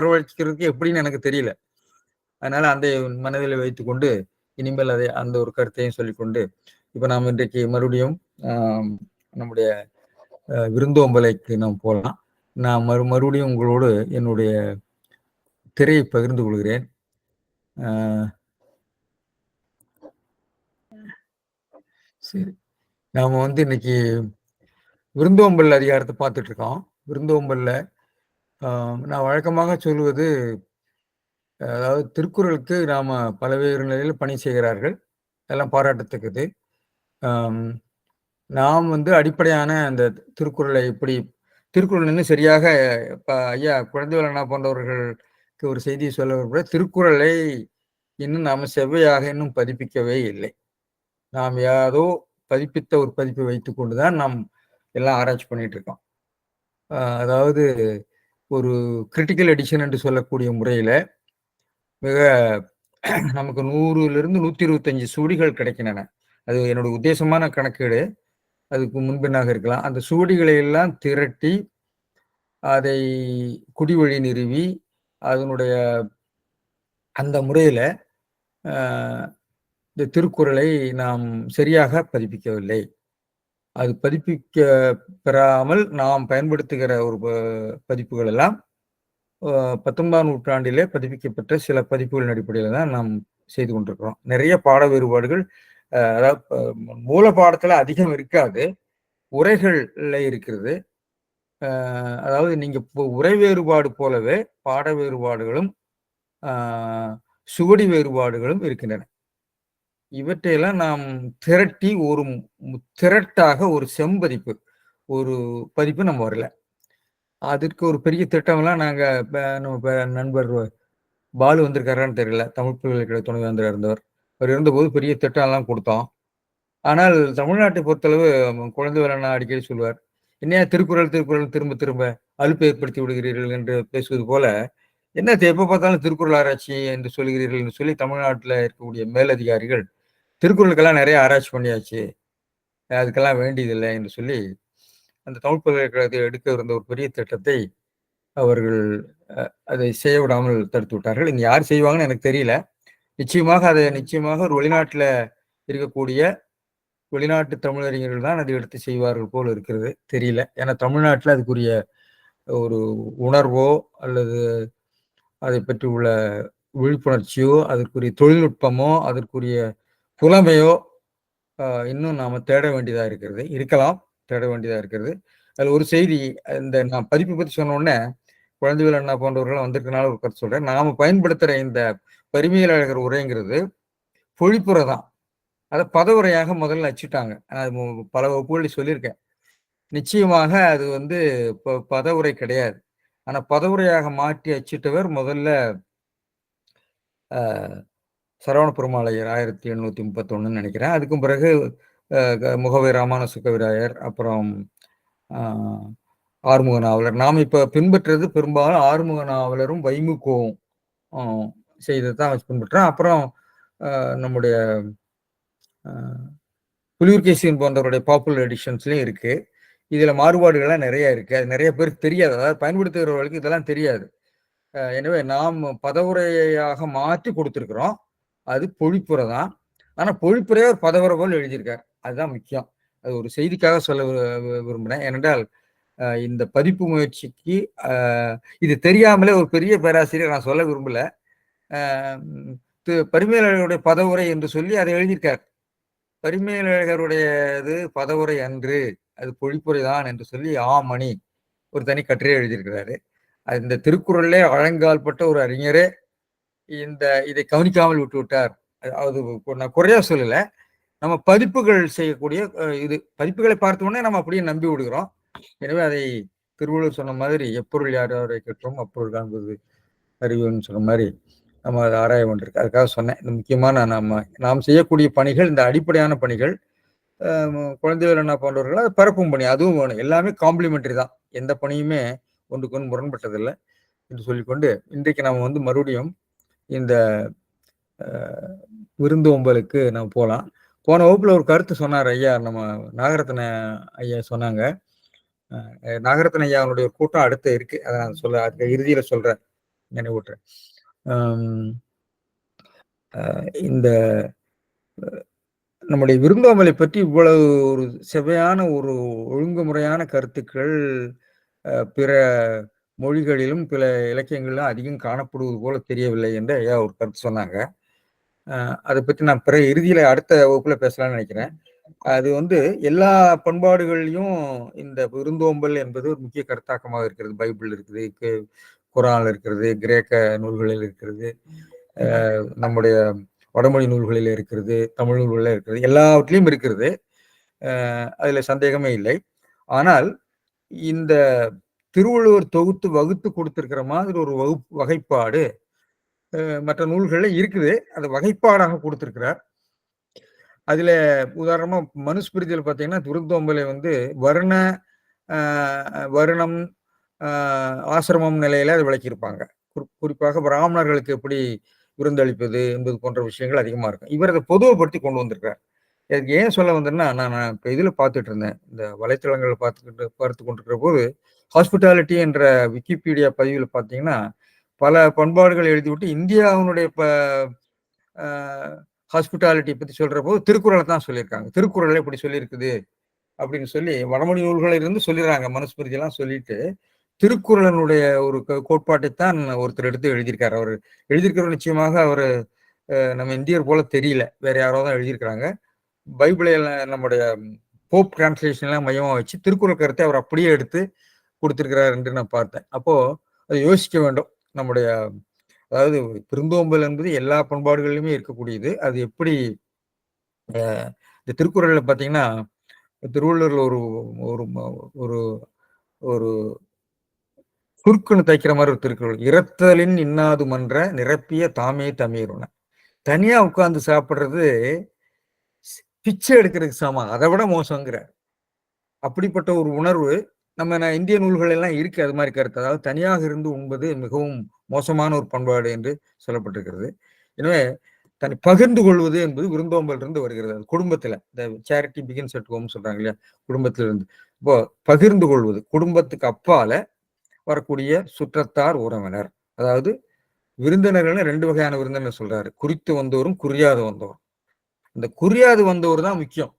வரவழைக்கிறதுக்கு எப்படின்னு எனக்கு தெரியல. அதனால அந்த மனதில் வைத்துக்கொண்டு இனிமேல் அந்த ஒரு கருத்தையும் சொல்லிக்கொண்டு இப்ப நாம் இன்றைக்கு மறுபடியும் நம்முடைய விருந்தோம்பலைக்கு நாம் போகலாம். நான் மறுபடியும் உங்களோடு என்னுடைய திரையை பகிர்ந்து கொள்கிறேன். சரி, நாம இன்னைக்கு விருந்தோம்பல் அதிகாரத்தை பார்த்துட்டு இருக்கோம். விருந்தோம்பல்ல நான் வழக்கமாக சொல்வது, அதாவது திருக்குறளுக்கு நாம பல்வேறு நிலையில் பணி செய்கிறார்கள், எல்லாம் பாராட்டத்தக்கது. நாம் அடிப்படையான அந்த திருக்குறளை திருக்குறள் இன்னும் சரியாக ஐயா குழந்தைவேலண்ணா போன்றவர்களுக்கு ஒரு செய்தியை சொல்ல, திருக்குறளை இன்னும் நாம செவ்வையாக இன்னும் பதிப்பிக்கவே இல்லை. நாம் யாரோ பதிப்பித்த ஒரு பதிப்பை வைத்துக் கொண்டுதான் நாம் எல்லாம் ஆராய்ச்சி பண்ணிட்டு இருக்கோம். அதாவது ஒரு கிரிட்டிக்கல் எடிஷன் என்று சொல்லக்கூடிய முறையில மிக நமக்கு 100லிருந்து 125 சுவடிகள் கிடைக்கின்றன. அது என்னோட உத்தேசமான கணக்கீடு, அதுக்கு முன்பின்னாக இருக்கலாம். அந்த சுவடிகளை எல்லாம் திரட்டி அதை குடிவழி நிறுவி அதனுடைய அந்த முறையில இந்த திருக்குறளை நாம் சரியாக பதிப்பிக்கவில்லை. அது பதிப்பிக்க பெறாமல் நாம் பயன்படுத்துகிற ஒரு பதிப்புகள் எல்லாம் 19ஆம் நூற்றாண்டிலே பதிப்பிக்கப்பட்ட சில பதிப்புகளின் அடிப்படையில் தான் நாம் செய்து கொண்டிருக்கிறோம். நிறைய பாட வேறுபாடுகள், அதாவது மூல பாடத்துல அதிகம் இருக்காது, உரைகள்ல இருக்கிறது. அதாவது நீங்க உரை வேறுபாடு போலவே பாட வேறுபாடுகளும் சுவடி வேறுபாடுகளும் இருக்கின்றன. இவற்றையெல்லாம் நாம் திரட்டி ஒரு திரட்டாக ஒரு செம்பதிப்பு, ஒரு பதிப்பு நம்ம வரல. அதற்கு ஒரு பெரிய திட்டம்லாம் நாங்க நண்பர் பாலு வந்திருக்காரான்னு தெரியல, தமிழ் பல்கலைக்கழக துணைவேந்தர் இருந்தவர், அவர் இருந்தபோது பெரிய திட்டம்லாம் கொடுத்தோம். ஆனால் தமிழ்நாட்டை பொறுத்தளவு குழந்தைவேலண்ணா அடிக்கடி சொல்வார், என்னையா திருக்குறள் திருக்குறள் திரும்ப திரும்ப அலுப்பு ஏற்படுத்தி விடுகிறீர்கள் என்று பேசுவது போல, என்ன எப்ப பார்த்தாலும் திருக்குறள் ஆராய்ச்சி என்று சொல்கிறீர்கள் என்று சொல்லி தமிழ்நாட்டில் இருக்கக்கூடிய மேலதிகாரிகள் திருக்குறளுக்கெல்லாம் நிறைய ஆராய்ச்சி பண்ணியாச்சு, அதுக்கெல்லாம் வேண்டியதில்லை என்று சொல்லி அந்த தமிழ் பல்கலைக்கழகத்தை எடுக்க இருந்த ஒரு பெரிய திட்டத்தை அவர்கள் அதை செய்ய விடாமல் தடுத்து விட்டார்கள். இங்க யார் செய்வாங்கன்னு எனக்கு தெரியல. நிச்சயமாக ஒரு வெளிநாட்டில் இருக்கக்கூடிய வெளிநாட்டு தமிழறிஞர்கள் தான் அதை எடுத்து செய்வார்கள் போல் இருக்கிறது, தெரியல. ஏன்னா தமிழ்நாட்டில் அதுக்குரிய ஒரு உணர்வோ அல்லது அதை பற்றி உள்ள விழிப்புணர்ச்சியோ அதற்குரிய தொழில்நுட்பமோ அதற்குரிய புலமையோ இன்னும் நாம தேட வேண்டியதா இருக்கிறது, தேட வேண்டியதா இருக்கிறது. அதுல ஒரு செய்தி, இந்த நான் பதிப்பு பற்றி சொன்ன உடனே குழந்தைவேல் அண்ணா போன்றவர்கள் வந்திருக்கனால ஒரு கருத்து சொல்றேன். நாம பயன்படுத்துற இந்த பரிமையழகர் உரைங்கிறது பொழிப்புரை தான். அதை பதவுரையாக முதல்ல அச்சிட்டாங்க. அது பல வகுப்புகளில் சொல்லியிருக்கேன். நிச்சயமாக அது பதவுரை கிடையாது. ஆனா பதவுரையாக மாற்றி அச்சிட்டவர் முதல்ல சரவண பெருமாளையர் 1831 நினைக்கிறேன். அதுக்கும் பிறகு முகவை ராமானுச கவிராயர், அப்புறம் ஆறுமுக நாவலர். நாம் இப்ப பின்பற்றுறது பெரும்பாலும் ஆறுமுக நாவலரும் வைமுகோவும் செய்ததான் பின்பற்றோம். அப்புறம் நம்முடைய புலியூர்கேசியன் போன்றவருடைய பாப்புலர் எடிஷன்ஸ்லயும் இருக்கு. இதுல மாறுபாடுகள்லாம் நிறைய இருக்கு. அது நிறைய பேருக்கு தெரியாது, அதாவது பயன்படுத்துகிறவர்களுக்கு இதெல்லாம் தெரியாது. எனவே நாம் பதவுரையாக மாற்றி கொடுத்திருக்கிறோம். அது பொழிப்புரை தான். ஆனா பொழிப்புரையே ஒரு பதவுரை போல் எழுதியிருக்கார். அதுதான் முக்கியம். அது ஒரு செய்திக்காக சொல்ல விரும்பினேன். ஏனென்றால் இந்த பதிப்பு முயற்சிக்கு இது தெரியாமலே ஒரு பெரிய பேராசிரியர், நான் சொல்ல விரும்பல, பரிமேலழகருடைய பதவுரை என்று சொல்லி அதை எழுதியிருக்கார். பரிமேலழகருடையது பதவுரை அன்று, அது பொழிப்புரை தான் என்று சொல்லி ஆமணி ஒரு தனி கட்டுரையை எழுதியிருக்கிறாரு. இந்த திருக்குறளே அழங்கால்பட்ட ஒரு அறிஞரே இதை கவனிக்காமல் விட்டு விட்டார். அது நான் குறையா சொல்லல, நம்ம பதிப்புகள் செய்யக்கூடிய இது பதிப்புகளை பார்த்த உடனே நம்ம அப்படியே நம்பி விடுகிறோம். எனவே அதை திருவள்ளுவர் சொன்ன மாதிரி எப்பொருள் யார் யாரை கற்றோம் அப்பொருள் காண்பது அறிவுன்னு சொன்ன மாதிரி நம்ம அதை ஆராய வேண்டியிருக்கு. அதுக்காக சொன்னேன். இந்த முக்கியமான நாம் செய்யக்கூடிய பணிகள், இந்த அடிப்படையான பணிகள், குழந்தைவேல் அண்ணா போன்றவர்கள் அது பரப்பும் பணி, அதுவும் வேணும். எல்லாமே காம்ப்ளிமெண்டரி தான், எந்த பணியுமே ஒன்றுக்கு ஒன்று முரண்பட்டதில்லை என்று சொல்லிக்கொண்டு இன்றைக்கு நாம் மறுபடியும் இந்த விருந்தோம்பலுக்கு நாம் போகலாம். போன வகுப்புல ஒரு கருத்து சொன்னார் ஐயா, நம்ம நாகரத்ன ஐயா சொன்னாங்க. நாகரத்ன ஐயா அவனுடைய கூட்டம் அடுத்து இருக்கு, அதை நான் அதுக்கு இறுதியில சொல்றேன். நினைவூட்டுறேன். ஆம், இந்த நம்முடைய விருந்தோம்பலை பற்றி இவ்வளவு ஒரு செவ்வையான ஒரு ஒழுங்குமுறையான கருத்துக்கள் பிற மொழிகளிலும், பிற இலக்கியங்களிலும் அதிகம் காணப்படுவது போல தெரியவில்லை என்று ஐயா ஒரு கருத்து சொன்னாங்க. அத பத்தி நான் இறுதியில அடுத்த வகுப்புல பேசலாம்னு நினைக்கிறேன். அது வந்து எல்லா பண்பாடுகள்லயும் இந்த விருந்தோம்பல் என்பது ஒரு முக்கிய கருத்தாக்கமாக இருக்கிறது. பைபிள் இருக்குது, குரான்ல இருக்கிறது, கிரேக்க நூல்களில் இருக்கிறது, நம்முடைய வடமொழி நூல்களில் இருக்கிறது, தமிழ் நூல்களில் இருக்கிறது, எல்லாவற்றிலும் இருக்கிறது. அதுல சந்தேகமே இல்லை. ஆனால் இந்த திருவள்ளுவர் தொகுத்து வகுத்து கொடுத்திருக்கிற மாதிரி ஒரு வகைப்பாடு மற்ற நூல்கள்ல இருக்குது. அது வகைப்பாடாக கொடுத்திருக்கிறார். அதுல உதாரணமா மனுஸ்மிருதியில பார்த்தீங்கன்னா, விருந்தோம்பலை வந்து வருணம், ஆசிரமம் நிலையில அதை விளக்கியிருப்பாங்க. குறிப்பாக பிராமணர்களுக்கு எப்படி விருந்தளிப்பது என்பது போன்ற விஷயங்கள் அதிகமா இருக்கும். இவர் அதை பொதுமைப்படுத்தி கொண்டு வந்திருக்கிறார். எனக்கு ஏன் சொல்ல வந்தேன்னா, நான் இப்ப இதுல பார்த்துட்டு இருந்தேன். இந்த வலைத்தளங்கள்ல பார்த்து கொண்டிருக்கிற போது, ஹாஸ்பிட்டாலிட்டி என்ற விக்கிபீடியா பதிவுல பார்த்தீங்கன்னா, பல பண்பாடுகள் எழுதிவிட்டு இந்தியாவினுடைய ஹாஸ்பிட்டாலிட்டி பத்தி சொல்ற போது திருக்குறளை தான் சொல்லியிருக்காங்க. திருக்குறளை இப்படி சொல்லியிருக்குது அப்படின்னு சொல்லி வடமொழி நூல்களில் இருந்து சொல்லிடுறாங்க. மனுஸ்மிருதி எல்லாம் சொல்லிட்டு திருக்குறளனுடைய ஒரு கோட்பாட்டைத்தான் ஒருத்தர் எடுத்து எழுதியிருக்காரு. அவர் எழுதியிருக்கிறவர் நிச்சயமாக அவர் நம்ம இந்தியர் போல தெரியல. வேற யாரோ தான் எழுதியிருக்கிறாங்க. பைபிளில் நம்முடைய போப் டிரான்ஸ்லேஷன்லாம் மையமா வச்சு திருக்குறள் கருத்தை அவர் அப்படியே எடுத்து கொடுத்திருக்கிறார் என்று நான் பார்த்தேன். அப்போ அதை யோசிக்க வேண்டும். நம்முடைய அதாவது விருந்தோம்பல் என்பது எல்லா பண்பாடுகளிலுமே இருக்கக்கூடியது. அது எப்படி இந்த திருக்குறள்ல பார்த்தீங்கன்னா, திருவள்ளுவர்ல ஒரு ஒரு ஒரு ஒரு சுருக்குன்னு தைக்கிற மாதிரி ஒரு திருக்குறள். "இரத்தலின் இன்னாது மன்ற நிரப்பிய தாமே தமிருன." தனியா உட்கார்ந்து சாப்பிடுறது பிச்சை எடுக்கிறதுக்கு சமம். அதை விட மோசங்கிறார். அப்படிப்பட்ட ஒரு உணர்வு நம்ம இந்திய நூல்கள் எல்லாம் இருக்கு. அது மாதிரி கருத்து. அதாவது தனியாக இருந்து உண்பது மிகவும் மோசமான ஒரு பண்பாடு என்று சொல்லப்பட்டிருக்கிறது. எனவே தன்னை பகிர்ந்து கொள்வது என்பது விருந்தோம்பல் இருந்து வருகிறது. குடும்பத்துல இந்த சேரிட்டி பிகின்ஸ் அட் ஹோம் சொல்றாங்க இல்லையா, குடும்பத்தில இருந்து. இப்போ பகிர்ந்து கொள்வது குடும்பத்துக்கு அப்பால வரக்கூடிய சுற்றத்தார், உறவினர். அதாவது விருந்தினர்கள் 2 வகையான விருந்தினர் சொல்றாரு. குறித்து வந்தோரும், குறியாது வந்தோரும். இந்த குறியாது வந்தவர் தான் முக்கியம்.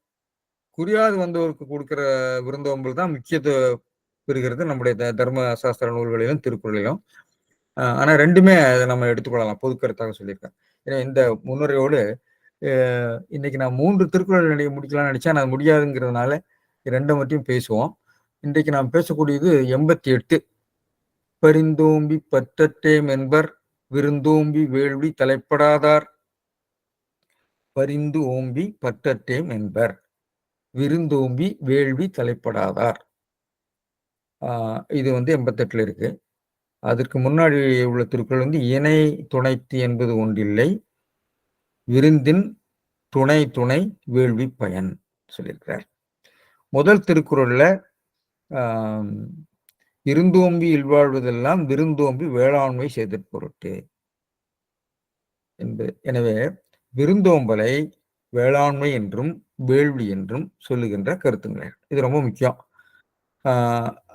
குறியாது வந்தவருக்கு கொடுக்கிற விருந்தோம்பல் தான் முக்கியத்துவம் பெறுகிறது நம்முடைய தர்ம சாஸ்திர நூல்களிலும் திருக்குறளிலும். ஆனா 2மே நம்ம எடுத்துக்கொள்ளலாம். பொது கருத்தாக சொல்லியிருக்கேன். ஏன்னா இந்த முன்னுரையோடு இன்னைக்கு நான் 3 திருக்குறள் முடிக்கலாம்னு நினைச்சேன். அது முடியாதுங்கிறதுனால 2 மட்டும் பேசுவோம். இன்றைக்கு நாம் பேசக்கூடியது 88. பரிந்தோம்பி பற்றற்றேம் என்பர் விருந்தோம்பி வேள்வி தலைப்படாதார். பரிந்து ஓம்பி பற்றற்றேம் என்பர் விருந்தோம்பி வேள்வி தலைப்படாதார். இது வந்து 88ல இருக்கு. அதற்கு முன்னாடி உள்ள திருக்குறள் வந்து இணை துணைத்து என்பது ஒன்றில்லை, விருந்தின் துணை துணை வேள்வி பயன் சொல்லியிருக்கிறார். முதல் திருக்குறள்ல இருந்தோம்பி இல்வாழ்வதெல்லாம் விருந்தோம்பி வேளாண்மை செய்த பொருட்டு என்பது. எனவே விருந்தோம்பலை வேளாண்மை என்றும் வேள்வி என்றும் சொல்லுகின்ற கருத்துங்கள். இது ரொம்ப முக்கியம்.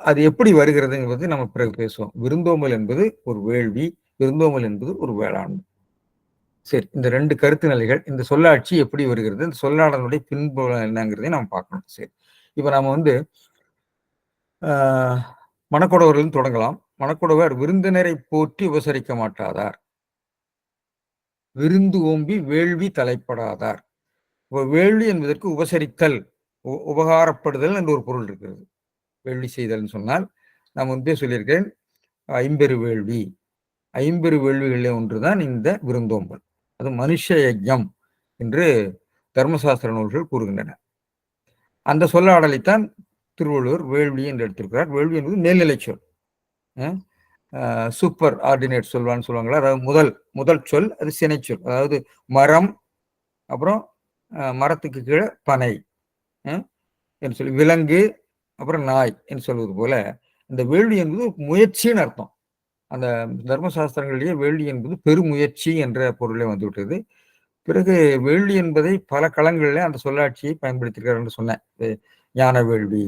அது எப்படி வருகிறதுங்கிறது நம்ம பிறகு பேசுவோம். விருந்தோம்பல் என்பது ஒரு வேள்வி, விருந்தோம்பல் என்பது ஒரு வேளாண்மை. சரி, இந்த 2 கருத்து நிலைகள், இந்த சொல்லாட்சி எப்படி வருகிறது, இந்த சொல்லாடலுடைய பின்புலம் என்னங்கிறதையும் நம்ம பார்க்கணும். சரி, இப்ப நாம வந்து மணக்கொடவர்கள் தொடங்கலாம். மணக்கொடவர் விருந்தினரை போற்றி உபசரிக்க மாட்டாதார், விருந்து ஓம்பி வேள்வி தலைப்படாதார். வேள்வி என்பதற்கு உபசரித்தல், உபகாரப்படுதல் என்று ஒரு பொருள் இருக்கிறது. வேள்வி செய்தல் சொன்னால் நான் முன்பே சொல்லியிருக்கேன், 50 வேள்வி. 50 வேள்விகளில் ஒன்றுதான் இந்த விருந்தோம்பல். அது மனுஷ யஜ்ஞம் என்று தர்மசாஸ்திர நூல்கள் கூறுகின்றன. அந்த சொல்லாடலைத்தான் திருவள்ளுவர் வேள்வி என்று எடுத்திருக்கிறார். வேள்வி என்பது மேல்நிலை சொல், சூப்பர் ஆர்டினேட் சொல்வான்னு சொல்லுவாங்களா, அதாவது முதல் சொல். அது சினை சொல். அதாவது மரம், அப்புறம் மரத்துக்கு கீழே பனை என்று சொல்லி, விலங்கு, அப்புறம் நாய் என்று சொல்வது போல இந்த வேள்வி என்பது முயற்சின்னு அர்த்தம். அந்த தர்மசாஸ்திரங்களிலேயே வேள்வி என்பது பெருமுயற்சி என்ற பொருளை வந்துவிட்டது. பிறகு வேள்வி என்பதை பல களங்களில் அந்த சொல்லாட்சியை பயன்படுத்தியிருக்கார் என்று சொன்னேன். ஞான வேள்வி,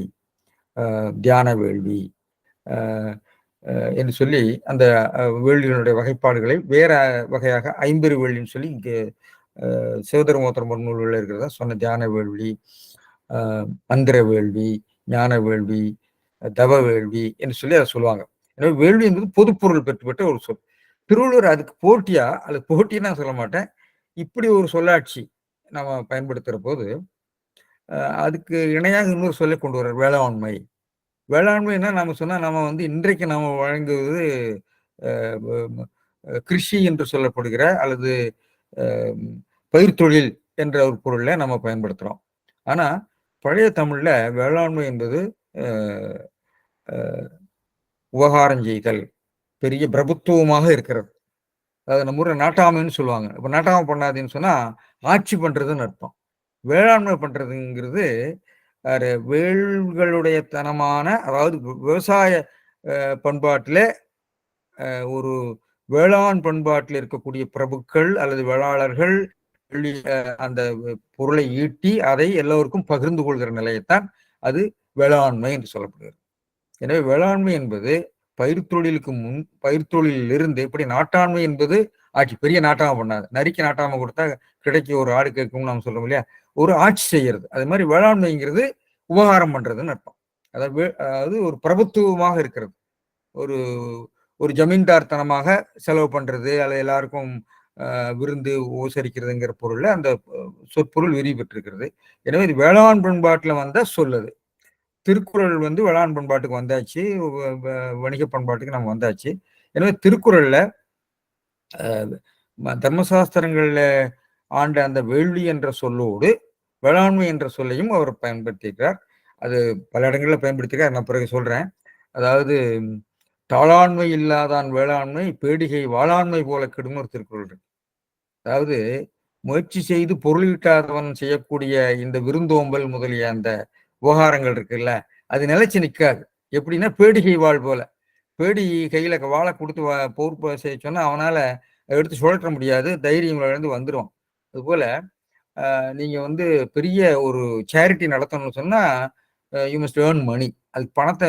தியான வேள்வி, என்று சொல்லி அந்த வேள்விகளுடைய வகைப்பாடுகளை வேற வகையாக ஐம்பெரு வேள்வின்னு சொல்லி இங்கே சிவதர்மோத்தரம் நூல்களில் இருக்கிறதா சொன்ன தியான வேள்வி, மந்திர வேள்வி, ஞான வேள்வி, தவ வேள்வி என்று சொல்லி அதை சொல்லுவாங்க. எனவே வேள்வி என்பது பொதுப்பொருள் பெற்றுப்பட்ட ஒரு சொல். திருவள்ளுவர் அதுக்கு போட்டியா, அது போட்டின்னு நான் சொல்ல மாட்டேன், இப்படி ஒரு சொல்லாட்சி நம்ம பயன்படுத்துகிற போது அதுக்கு இணையாக இன்னொரு சொல்லை கொண்டு வர்றார், வேளாண்மை. வேளாண்மைன்னா நம்ம சொன்னா நம்ம வந்து இன்றைக்கு நாம வழங்குவது கிருஷி என்று சொல்லப்படுகிற அல்லது பயிர் தொழில் என்ற ஒரு பொருளை நம்ம பயன்படுத்துறோம். ஆனா பழைய தமிழ்ல வேளாண்மை என்பது உபகாரம் செய்தல், பெரிய பிரபுத்துவமாக இருக்கிறது. அதாவது நம்ம ஊர்ல நாட்டாமைன்னு சொல்லுவாங்க. இப்ப நாட்டாமை பண்ணாதுன்னு சொன்னா ஆட்சி பண்றதுன்னு அர்த்தம். வேளாண்மை பண்றதுங்கிறது வேள்களுடைய தனமான, அதாவது விவசாய பண்பாட்டில ஒரு வேளாண் பண்பாட்டில் இருக்கக்கூடிய பிரபுக்கள் அல்லது வேளாளர்கள் அந்த பொருளை ஈட்டி அதை எல்லோருக்கும் பகிர்ந்து கொள்கிற நிலையத்தான் அது வேளாண்மை என்று சொல்லப்படுகிறது. எனவே வேளாண்மை என்பது பயிர் தொழிலுக்கு முன், பயிர் தொழிலிருந்து இப்படி நாட்டாண்மை என்பது ஆட்சி, பெரிய நாட்டாமை பண்ணாது, நரிக்கு நாட்டாமை கொடுத்தா கிடைக்க ஒரு ஆடு கேட்கும்னு நம்ம சொல்றோம் இல்லையா, ஒரு ஆட்சி செய்யறது. அது மாதிரி வேளாண்மைங்கிறது உபகாரம் பண்றதுன்னு அர்த்தம். அதாவது ஒரு பிரபுத்துவமாக இருக்கிறது, ஒரு ஒரு ஜமீன்தார் தனமாக செலவு பண்றது அல்லது எல்லாருக்கும் விருந்து உபசரிக்கிறதுங்கிற பொருள்ல அந்த சொற்பொருள் விரிவு பெற்றிருக்கிறது. எனவே இது வேளாண் பண்பாட்டுல வந்த சொல்லுது. திருக்குறள் வந்து வேளாண் பண்பாட்டுக்கு வந்தாச்சு, வணிக பண்பாட்டுக்கு நம்ம வந்தாச்சு. எனவே திருக்குறள்ல தர்மசாஸ்திரங்கள்ல ஆண்ட அந்த வேள்வி என்ற சொல்லோடு வேளாண்மை என்ற சொல்லையும் அவர் பயன்படுத்தியிருக்கிறார். அது பல இடங்கள்ல பயன்படுத்தியிருக்கார், நான் பிறகு சொல்றேன். அதாவது தாளாண்மை இல்லாதான் வேளாண்மை பேடிகை வாளாண்மை போல கெடும் ஒரு திருக்குறள் இருக்கு. அதாவது முயற்சி செய்து பொருளீட்டாதவன் செய்யக்கூடிய இந்த விருந்தோம்பல் முதலிய அந்த விவகாரங்கள் இருக்குல்ல, அது நிலைச்சு நிற்காது. எப்படின்னா பேடிகை வாழ் போல. பேடி கையில வாழை கொடுத்து போர் செய்ய சொன்னா அவனால எடுத்து சுழற்ற முடியாது, தைரியம் இழந்து வந்துடும். அதுபோல நீங்க வந்து பெரிய ஒரு சேரிட்டி நடத்தணும்னு சொன்னா யூ மஸ்ட் ஏர்ன் மணி. அதுக்கு பணத்தை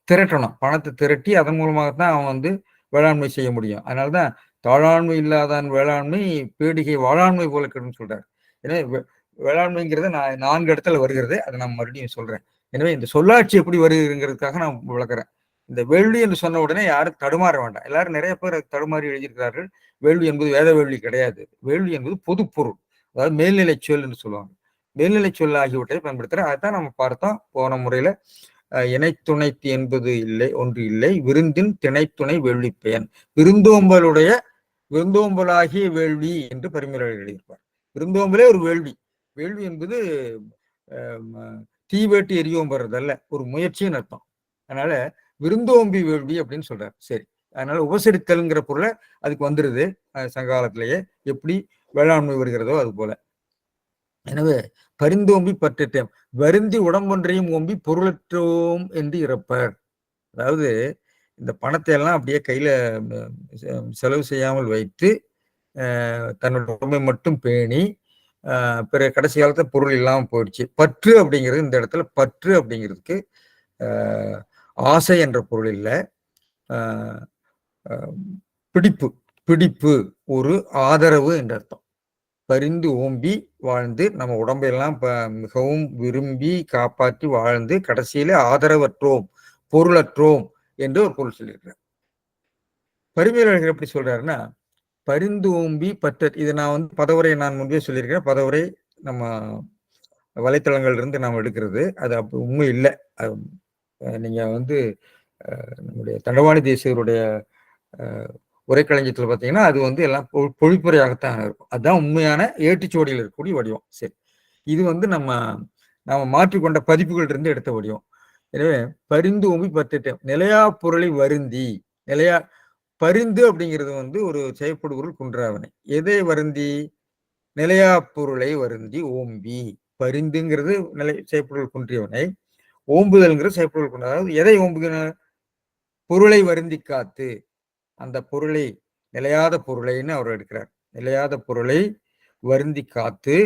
திரட்டணும், பணத்தை திரட்டி அதன் மூலமாகத்தான் அவன் வந்து வேளாண்மை செய்ய முடியும். அதனாலதான் தாளாண்மை இல்லாதான் வேளாண்மை பேடிகை வாளாண்மை போல கெடுன்னு சொல்றாரு. எனவே வேளாண்மைங்கிறது நான் 4 இடத்துல வருகிறது, அதை நான் மறுபடியும் சொல்றேன். எனவே இந்த சொல்லாட்சி எப்படி வருகிறதுங்கிறதுக்காக நான் விளக்குறேன். இந்த வேள்வி என்று சொன்ன உடனே யாரும் தடுமாற வேண்டாம். எல்லாரும் நிறைய பேர் தடுமாறி எழுதியிருக்கிறார்கள். வேள்வி என்பது வேத வேள்வி கிடையாது. வேள்வி என்பது பொதுப்பொருள், அதாவது மேல்நிலை சொல் என்று சொல்லுவாங்க. மேல்நிலை சொல் ஆகியவற்றை பயன்படுத்துறேன். அதைத்தான் நம்ம பார்த்தோம் போன முறையில. இணைத்துணைத்து என்பது இல்லை, ஒன்று இல்லை, விருந்தின் திணைத்துணை வேள்வி பயன். விருந்தோம்பலுடைய விருந்தோம்பலாகிய வேள்வி என்று பரிமுறையில் எழுதியிருப்பார். விருந்தோம்பலே ஒரு வேள்வி. வேள்வி என்பது தீவேட்டு எரியோம்புறது அல்ல, ஒரு முயற்சின்னு அர்த்தம். அதனால விருந்தோம்பி வேள்வி அப்படின்னு சொல்றாரு. சரி, அதனால உபசரித்தல்ங்கிற பொருளை அதுக்கு வந்துருது சங்ககாலத்திலேயே, எப்படி வேளாண்மை வருகிறதோ அது போல. எனவே பரிந்தோம்பி பற்றிட்டேன், வருந்தி உடம்பொன்றையும் ஓம்பி பொருளற்றோம் என்று இறப்பர். அதாவது இந்த பணத்தை எல்லாம் அப்படியே கையில செலவு செய்யாமல் வைத்து தன்னோட உடம்பை மட்டும் பேணி பிற கடைசி காலத்துல பொருள் இல்லாமல் போயிடுச்சு. பற்று அப்படிங்கிறது இந்த இடத்துல, பற்று அப்படிங்கிறதுக்கு ஆசை என்ற பொருள் இல்லை, பிடிப்பு, பிடிப்பு, ஒரு ஆதரவு என்ற அர்த்தம். பரிந்து ஓம்பி வாழ்ந்து நம்ம உடம்பையெல்லாம் மிகவும் விரும்பி காப்பாற்றி வாழ்ந்து கடைசியில ஆதரவற்றோம், பொருளற்றோம் என்று ஒரு பொருள் சொல்லியிருக்கிறார். பரிமையாளர்கள் எப்படி சொல்றாருன்னா, பரிந்து ஓம்பி பற்ற, இதை நான் வந்து பதவுரை நான் முன்பே சொல்லியிருக்கிறேன். பதவுரை நம்ம வலைத்தளங்கள்ல இருந்து நாம் எடுக்கிறது, அது அப்போ உண்மை இல்லை. நீங்க வந்து நம்முடைய தண்டவாணி தேசியருடைய உரைக்களஞ்சியத்தில் பார்த்தீங்கன்னா அது வந்து எல்லாம் பொழிப்புரையாகத்தான் இருக்கும். அதுதான் உண்மையான ஏட்டுச்சுவடியில் இருக்கக்கூடிய வடிவம். சரி, இது வந்து நம்ம மாற்றிக்கொண்ட பதிப்புகள் இருந்து எடுத்த வடிவம். எனவே பரிந்து ஓம்பி பற்றிட்டேன், நிலையா பொருளை வருந்தி. நிலையா பரிந்து அப்படிங்கிறது வந்து ஒரு செயற்படுபொருள் குன்றாவனை. எதை வருந்தி? நிலையா பொருளை வருந்தி ஓம்பி. பரிந்துங்கிறது நிலை செயற்பொருள் குன்றியவனை, ஓம்புதல்ங்கிறது செயற்பொருள் குன்ற. அதாவது எதை ஓம்புகிற? பொருளை வருந்தி காத்து. அந்த பொருளை, நிலையாத பொருளைன்னு அவர் எடுக்கிறார். நிலையாத பொருளை வருந்தி காத்து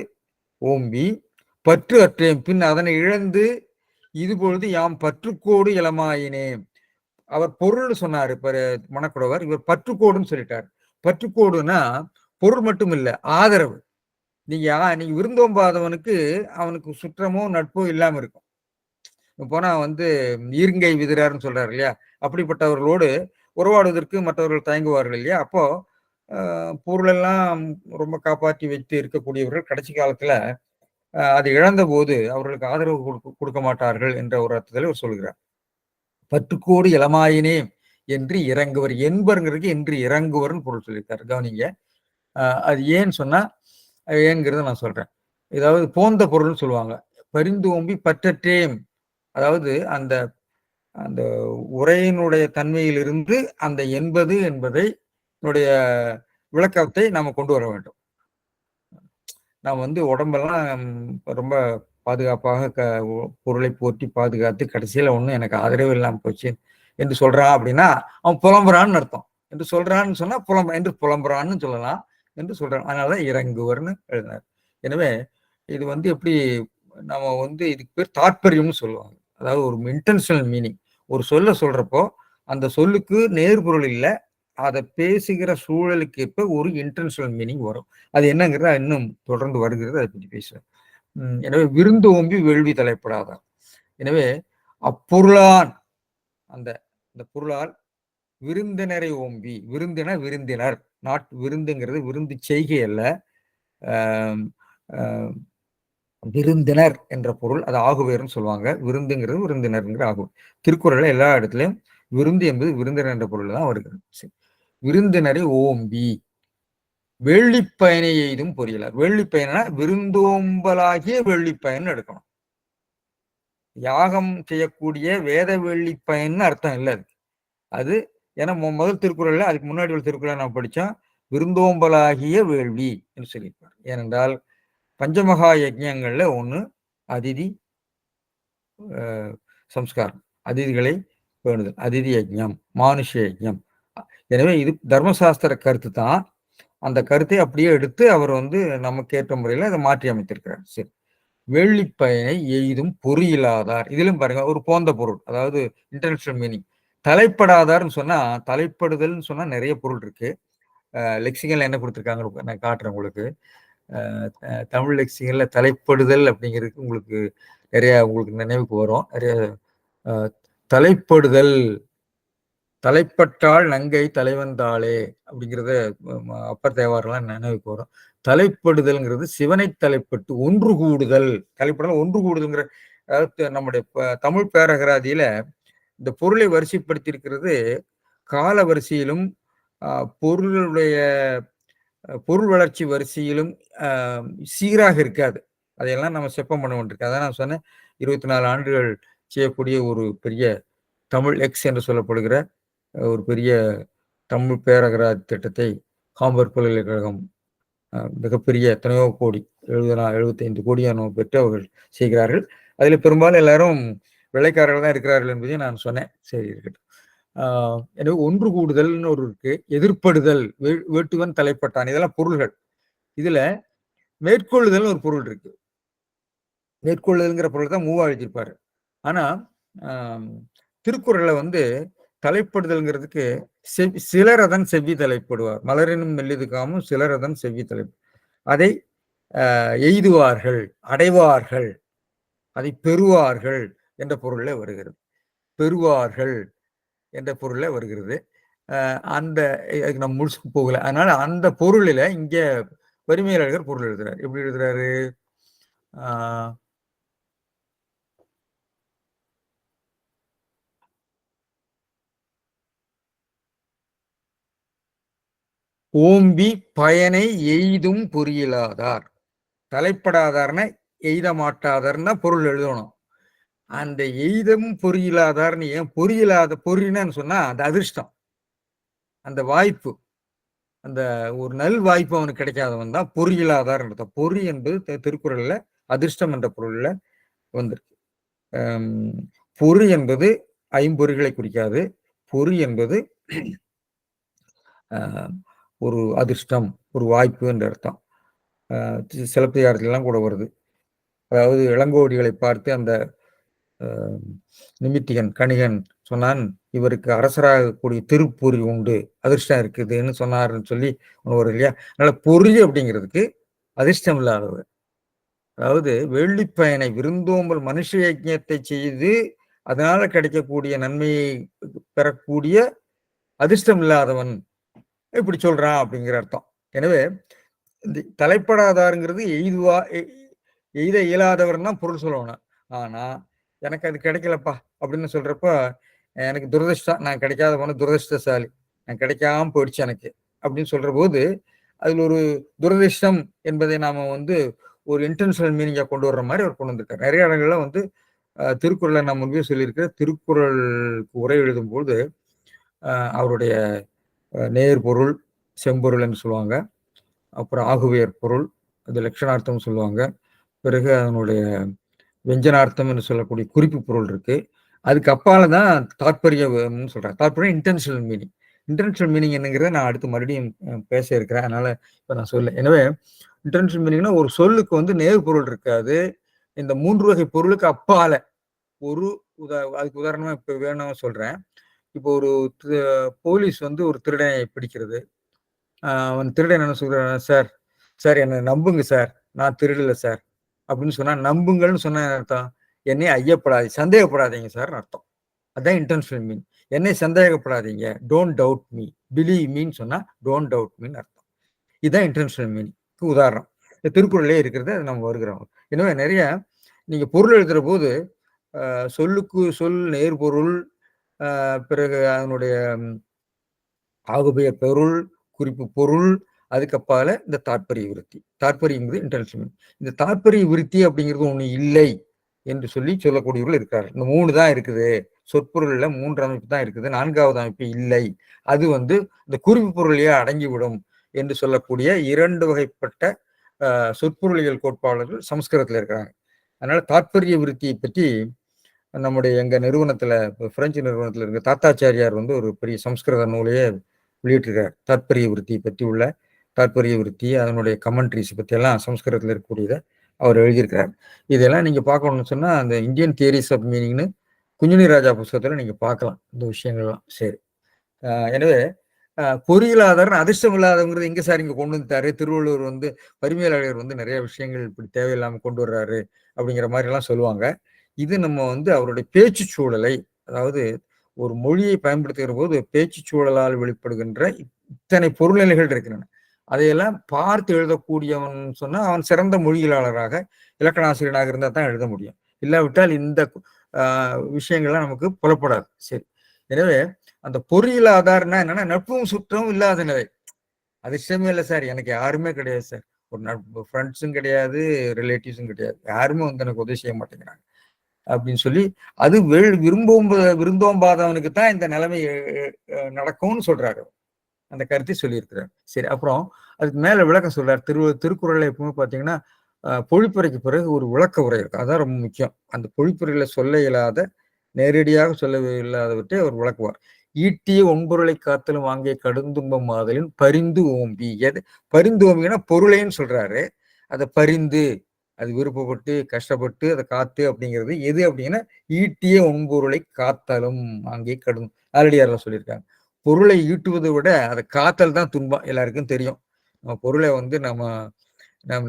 ஓம்பி பற்று அற்றேன் பின் அதனை இழந்து இது பொழுது யாம் பற்றுக்கோடு இளமாயினே. அவர் பொருள்னு சொன்னாரு மணக்குடவர். இவர் பற்றுக்கோடுன்னு சொல்லிட்டார். பற்றுக்கோடுன்னா பொருள் மட்டும் இல்ல, ஆதரவு. நீங்க விருந்தோம்பாதவனுக்கு அவனுக்கு சுற்றமோ நட்போ இல்லாம இருக்கும். போனா ஈர்ங்கை விதிரார்ன்னு சொல்றாரு இல்லையா? அப்படிப்பட்டவர்களோடு உறவாடுவதற்கு மற்றவர்கள் தயங்குவார்கள் இல்லையா? அப்போ பொருளெல்லாம் ரொம்ப காப்பாற்றி வைத்து இருக்கக்கூடியவர்கள் கடைசி காலத்துல அதை இழந்தபோது அவர்களுக்கு ஆதரவு கொடுக்க மாட்டார்கள் என்ற ஒரு அர்த்தத்தில் அவர் சொல்கிறார். பற்றுக்கோடு இளமாயினே என்று இறங்குவர் என்பருங்கிறதுக்கு என்று இறங்குவர்னு பொருள் சொல்லியிருக்காரு. கவனிங்க. அது ஏன்னு சொன்னா ஏங்கிறத நான் சொல்றேன். ஏதாவது போந்த பொருள்னு சொல்லுவாங்க. பரிந்தோம்பி பற்றற்றேம். அதாவது அந்த அந்த உரையினுடைய தன்மையிலிருந்து அந்த என்பது என்பதை விளக்கத்தை நாம கொண்டு வர வேண்டும். நான் உடம்பெல்லாம் ரொம்ப பாதுகாப்பாக பொருளை போற்றி பாதுகாத்து கடைசியில ஒண்ணும் எனக்கு ஆதரவு இல்லாம போச்சு என்று சொல்றான் அப்படின்னா அவன் புலம்புறான்னு அர்த்தம். என்று சொல்றான்னு சொன்னா என்று புலம்புறான்னு சொல்லலாம் என்று சொல்றான். அதனாலதான் இறங்குவர்னு எழுதினார். எனவே இது எப்படி நம்ம இதுக்கு பேர் தாற்பயம்னு சொல்லுவாங்க. அதாவது ஒரு இன்டென்ஷனல் மீனிங். ஒரு சொல்றப்போ அந்த சொல்லுக்கு நேர்பொருள் இல்லை, அதை பேசுகிற சூழலுக்கு ஏற்ப ஒரு இன்டென்ஷனல் மீனிங் வரும். அது என்னங்கிறத இன்னும் தொடர்ந்து வருகிறது, அதை பற்றி பேசுறேன். எனவே விருந்து ஓம்பி வேள்வி தலைப்படாதான். எனவே அப்பொருளான் அந்த பொருளால் விருந்தினரை ஓம்பி, விருந்தினர், நாட் விருந்துங்கிறது விருந்து செய்கை அல்ல, விருந்தினர் என்ற பொருள். அது ஆகுவேர்னு சொல்லுவாங்க. விருந்துங்கிறது விருந்தினர்ங்கிற ஆகும். திருக்குறள்ல எல்லா இடத்துலயும் விருந்து என்பது விருந்தினர் என்ற பொருள் தான் வருகிறது. விருந்தினரை ஓம்பி வெள்ளிப்பயனை எய்தும் பொறியலார். வெள்ளிப்பயனா விருந்தோம்பலாகிய வெள்ளிப்பயன் எடுக்கணும். யாகம் செய்யக்கூடிய வேத வெள்ளிப்பயன் அர்த்தம் இல்லை அது. அது ஏன்னா முதல் திருக்குறள்ல அதுக்கு முன்னாடி உள்ள திருக்குறளை நான் படித்தோம். விருந்தோம்பலாகிய வேள்வி என்று சொல்லியிருப்பார். ஏனென்றால் பஞ்சமகா யஜ்ஞங்கள்ல ஒண்ணு அதிதி சம்ஸ்காரம், அதிதிகளை பேணுதல், அதிதி யஜ்ஞம், மானுஷ யஜ்ஞம். எனவே இது தர்மசாஸ்திர கருத்து தான். அந்த கருத்தை அப்படியே எடுத்து அவர் நமக்கு ஏற்ற முறையில் அதை மாற்றி அமைத்திருக்கிறார். சரி. வெள்ளிப்பயனை எய்தும் பொறியில்லாதார். இதிலும் பாருங்க ஒரு போந்த பொருள், அதாவது இன்டர்நேஷனல் மீனிங். தலைப்படாதார்னு சொன்னா, தலைப்படுதல்னு சொன்னா நிறைய பொருள் இருக்கு. லெக்சிகன்ல என்ன கொடுத்துருக்காங்க நான் காட்டுறேன் உங்களுக்கு. தமிழ் லெக்சிகன்ல தலைப்படுதல் அப்படிங்கிறதுக்கு உங்களுக்கு நினைவுக்கு வரும். நிறைய தலைப்படுதல், தலைப்பட்டால் நங்கை தலைவந்தாளே அப்படிங்கிறத அப்பர் தேவாரெல்லாம் நினைவுக்கு வரும். தலைப்படுதல்ங்கிறது சிவனை தலைப்பட்டு ஒன்று கூடுதல். தலைப்படுதல் ஒன்று கூடுதல்ங்கிற, அதாவது நம்முடைய தமிழ் பேரகராதியில இந்த பொருளை வரிசைப்படுத்தி இருக்கிறது கால வரிசையிலும் பொருளுடைய பொருள் வளர்ச்சி வரிசையிலும் சீராக இருக்காது. அதையெல்லாம் நம்ம செப்பம் பண்ண வேண்டியிருக்கு. அதான் நான் சொன்னேன், 24 ஆண்டுகள் செய்யக்கூடிய ஒரு பெரிய தமிழ் எக்ஸ் என்று சொல்லப்படுகிற ஒரு பெரிய தமிழ் பேரகராதி திட்டத்தை ஹாம்பர்க் பல்கலைக்கழகம் மிகப்பெரிய எத்தனையோ கோடி 75 கோடியான பெற்று அவர்கள் செய்கிறார்கள். அதில் பெரும்பாலும் எல்லாரும் வெள்ளைக்காரர்கள் தான் இருக்கிறார்கள் என்பதையும் நான் சொன்னேன். சரி, இருக்கட்டும். எனவே ஒன்று கூடுதல்னு ஒரு இருக்கு, எதிர்ப்படுதல், வேட்டுவன் தலைப்பட்டான், இதெல்லாம் பொருள்கள். இதுல மேற்கொள்ளுதல் ஒரு பொருள் இருக்கு. மேற்கொள்ளுதல்ங்கிற பொருள் தான் மூவா எழுதியிருப்பாரு. ஆனா திருக்குறள்ல தலைப்படுதல்ங்கிறதுக்கு சிலரதன் செவ்வி தலைப்படுவார். மலரினும் மெல்லிதுகாமும் சிலரதன் செவ்வி தலை, அதை எய்துவார்கள், அடைவார்கள், அதை பெறுவார்கள் என்ற பொருள்ல வருகிறது. பெறுவார்கள் என்ற பொருள்ல வருகிறது. அந்த நம்ம முழுசுக்கு போகல. அதனால அந்த பொருளில இங்க வரிமையாளர்கள் பொருள் எழுதுறாரு. எப்படி எழுதுறாரு? ஓம்பி பயனை எய்தும் பொறியிலாதார். தலைப்படாதார்னா எய்த மாட்டாதார்னா பொருள் எழுதணும். அந்த எய்தும் பொறியிலாதார்னு ஏன் பொறியில்லாத, பொறின்னு சொன்னா அந்த அதிர்ஷ்டம், அந்த வாய்ப்பு, அந்த ஒரு நல் வாய்ப்பு அவனுக்கு கிடைக்காதவன் தான் பொறியில்லாதார். பொறி என்பது திருக்குறள்ல அதிர்ஷ்டம் என்ற பொருள்ல வந்திருக்கு. பொறி என்பது ஐம்பொறிகளை குறிக்காது. பொறி என்பது ஒரு அதிர்ஷ்டம், ஒரு வாய்ப்பு என்ற அர்த்தம். சிலப்பதிகாரத்திலாம் கூட வருது. அதாவது இளங்கோடிகளை பார்த்து அந்த நிமித்திகன் கணிகன் சொன்னான், இவருக்கு அரசராகக்கூடிய திருப்பொறி உண்டு, அதிர்ஷ்டம் இருக்குதுன்னு சொன்னாருன்னு சொல்லி ஒன்று வரும் இல்லையா? அதனால பொறி அப்படிங்கிறதுக்கு அதிர்ஷ்டம் இல்லாதவர். அதாவது வேள்விப்பயனை விருந்தோம்பல் மனுஷ யஜ்ஞத்தை செய்து அதனால கிடைக்கக்கூடிய நன்மையை பெறக்கூடிய அதிர்ஷ்டம் இல்லாதவன் இப்படி சொல்றான் அப்படிங்கிற அர்த்தம். எனவே இந்த தலைப்படாதாருங்கிறது எய்த இயலாதவர்னா பொருள் சொல்லணும். ஆனா எனக்கு அது கிடைக்கலப்பா அப்படின்னு சொல்றப்ப எனக்கு துரதிர்ஷ்டம், நான் கிடைக்காத போன துரதிர்ஷ்டசாலி, நான் கிடைக்காம போயிடுச்சு எனக்கு அப்படின்னு சொல்ற போது அதுல ஒரு துரதிர்ஷ்டம் என்பதை நாம ஒரு இன்டென்ஷனல் மீனிங்கா கொண்டு வர்ற மாதிரி அவர் கொண்டு வந்திருக்காரு. நிறைய இடங்கள்ல திருக்குறளை நான் முன்பே சொல்லியிருக்கிறேன். திருக்குறளுக்கு உரை எழுதும் போது அவருடைய நேர் பொருள், செம்பொருள் என்று சொல்லுவாங்க. அப்புறம் ஆகுவேர் பொருள், அது லட்சணார்த்தம் சொல்லுவாங்க. பிறகு அதனுடைய வெஞ்சனார்த்தம் என்று சொல்லக்கூடிய குறிப்பு பொருள் இருக்கு. அதுக்கு அப்பால தான் தாற்பயம்னு சொல்றாங்க. தாற்பயம் இன்டென்ஷனல் மீனிங். இன்டென்ஷனல் மீனிங் என்னங்கிறத நான் அடுத்து மறுபடியும் பேச இருக்கிறேன். அதனால இப்ப நான் சொல்ல. எனவே இன்டென்ஷனல் மீனிங்னா ஒரு சொல்லுக்கு நேர் பொருள் இருக்காது. இந்த 3 வகை பொருளுக்கு அப்பால ஒரு அதுக்கு உதாரணமா இப்ப வேணும் சொல்றேன். இப்போ ஒரு போலீஸ் ஒரு திருடனை பிடிக்கிறது. அவன் திருடன் என்ன சொல்றான், சார் சார் என்னை நம்புங்க சார், நான் திருடல சார் அப்படின்னு சொன்னா, நம்புங்கள்னு சொன்ன அர்த்தம் என்னை சந்தேகப்படாதீங்க சார் அர்த்தம். அதான் இன்டென்ஷனல் மீன். என்னை சந்தேகப்படாதீங்க, டோன்ட் டவுட் மீ, பிலீவ் மீன்னு சொன்னா டோன்ட் டவுட் மீன் அர்த்தம். இதுதான் இன்டென்ஷனல் மீனிங்க்கு உதாரணம். திருக்குறளே இருக்கிறது, அது நம்ம வருகிறோம். எனவே நிறைய நீங்க பொருள் எழுதுற போது சொல்லுக்கு சொல் நேர்பொருள், பிறகு அதனுடைய ஆகுபெயர் பொருள், குறிப்பு பொருள், அதுக்கப்பால இந்த தாற்பரிய விருத்தி. தாற்பயங்கிறது இன்டென்ஷனல். இந்த தாற்பரிய விருத்தி அப்படிங்கிறது ஒண்ணு இல்லை என்று சொல்லக்கூடியவர்கள் இருக்கிறார்கள். இந்த 3 தான் இருக்குது. சொற்பொருள்ல 3 அமைப்பு தான் இருக்குது, 4வது அமைப்பு இல்லை. அது இந்த குறிப்பு பொருளையே அடங்கிவிடும் என்று சொல்லக்கூடிய 2 வகைப்பட்ட சொற்பொருளியல் கோட்பாளர்கள் சமஸ்கிருதத்தில் இருக்கிறாங்க. அதனால தாற்பரிய விருத்தியை பற்றி நம்முடைய எங்க நிறுவனத்துல, பிரெஞ்சு நிறுவனத்துல இருக்க தாத்தாச்சாரியார் ஒரு பெரிய சமஸ்கிருத நூலையே வெளியிட்டிருக்கார். தாற்பரிய விருத்தியை பற்றி உள்ள தாற்பரிய விருத்தி, அதனுடைய கமெண்ட்ரிஸ் பற்றி எல்லாம் சமஸ்கிருதத்தில் இருக்கக்கூடியதை அவர் எழுதியிருக்கிறார். இதெல்லாம் நீங்க பார்க்கணும்னு சொன்னா அந்த இந்தியன் தியரிஸ் ஆஃப் மீனிங்னு குஞ்சுனி ராஜா புஸ்தகத்துல நீங்க பார்க்கலாம் இந்த விஷயங்கள்லாம். சரி, எனவே பொறியியலாளர் அதிர்ஷ்டம் இல்லாதவங்கிறது எங்க சார் இங்க கொண்டு வந்துட்டாரு, திருவள்ளுவர் பரிமையாளர் நிறைய விஷயங்கள் இப்படி தேவையில்லாம கொண்டு வர்றாரு அப்படிங்கிற மாதிரி எல்லாம் சொல்லுவாங்க. இது நம்ம அவருடைய பேச்சு சூழலை, அதாவது ஒரு மொழியை பயன்படுத்துகிற போது பேச்சு சூழலால் வெளிப்படுகின்ற இத்தனை பொருள்நிலைகள் இருக்கின்றன. அதையெல்லாம் பார்த்து எழுதக்கூடியவன் சொன்னா அவன் சிறந்த மொழியியலாளராக, இலக்கணாசிரியனாக இருந்தால் தான் எழுத முடியும். இல்லாவிட்டால் இந்த விஷயங்கள்லாம் நமக்கு புலப்படாது. சரி, எனவே அந்த பொறியியல் ஆதாரம்னா என்னன்னா நட்பும் சுற்றமும் இல்லாத நிலை. அதிர்ஷ்டமே இல்லை சார், எனக்கு யாருமே கிடையாது சார், ஒரு நட்பு ஃப்ரெண்ட்ஸும் கிடையாது, ரிலேட்டிவ்ஸும் கிடையாது, யாருமே எனக்கு உதவி செய்ய மாட்டேங்கிறாங்க அப்படின்னு சொல்லி அது விருந்தோம்பாதவனுக்கு தான் இந்த நிலைமை நடக்கும்னு சொல்றாரு. அந்த கருத்தை சொல்லியிருக்கிறார். சரி, அப்புறம் அதுக்கு மேல விளக்கம் சொல்றாரு. திருக்குறள்ல எப்பவுமே பாத்தீங்கன்னா பொழிப்புரைக்கு பிறகு ஒரு விளக்க உரை இருக்கு. அதான் ரொம்ப முக்கியம். அந்த பொழிப்புரையில சொல்ல இயலாத, நேரடியாக சொல்ல இல்லாதவற்றை அவர் விளக்குவார். ஈட்டிய ஒன்பொருளை காத்தலும் வாங்கிய கடுந்துன்பம் மாதலின் பரிந்து ஓம்பி. பரிந்து ஓம்பினா பொருளைன்னு சொல்றாரு. அதை பரிந்து, அது விருப்பப்பட்டு கஷ்டப்பட்டு அதை காத்து அப்படிங்கிறது எது அப்படின்னா ஈட்டிய ஒன்பொருளை காத்தலும் அங்கே கடும் ஆல்ரெடியாரில் சொல்லியிருக்காங்க. பொருளை ஈட்டுவதை விட அதை காத்தல் தான் துன்பம். எல்லாருக்கும் தெரியும். நம்ம பொருளை நம்ம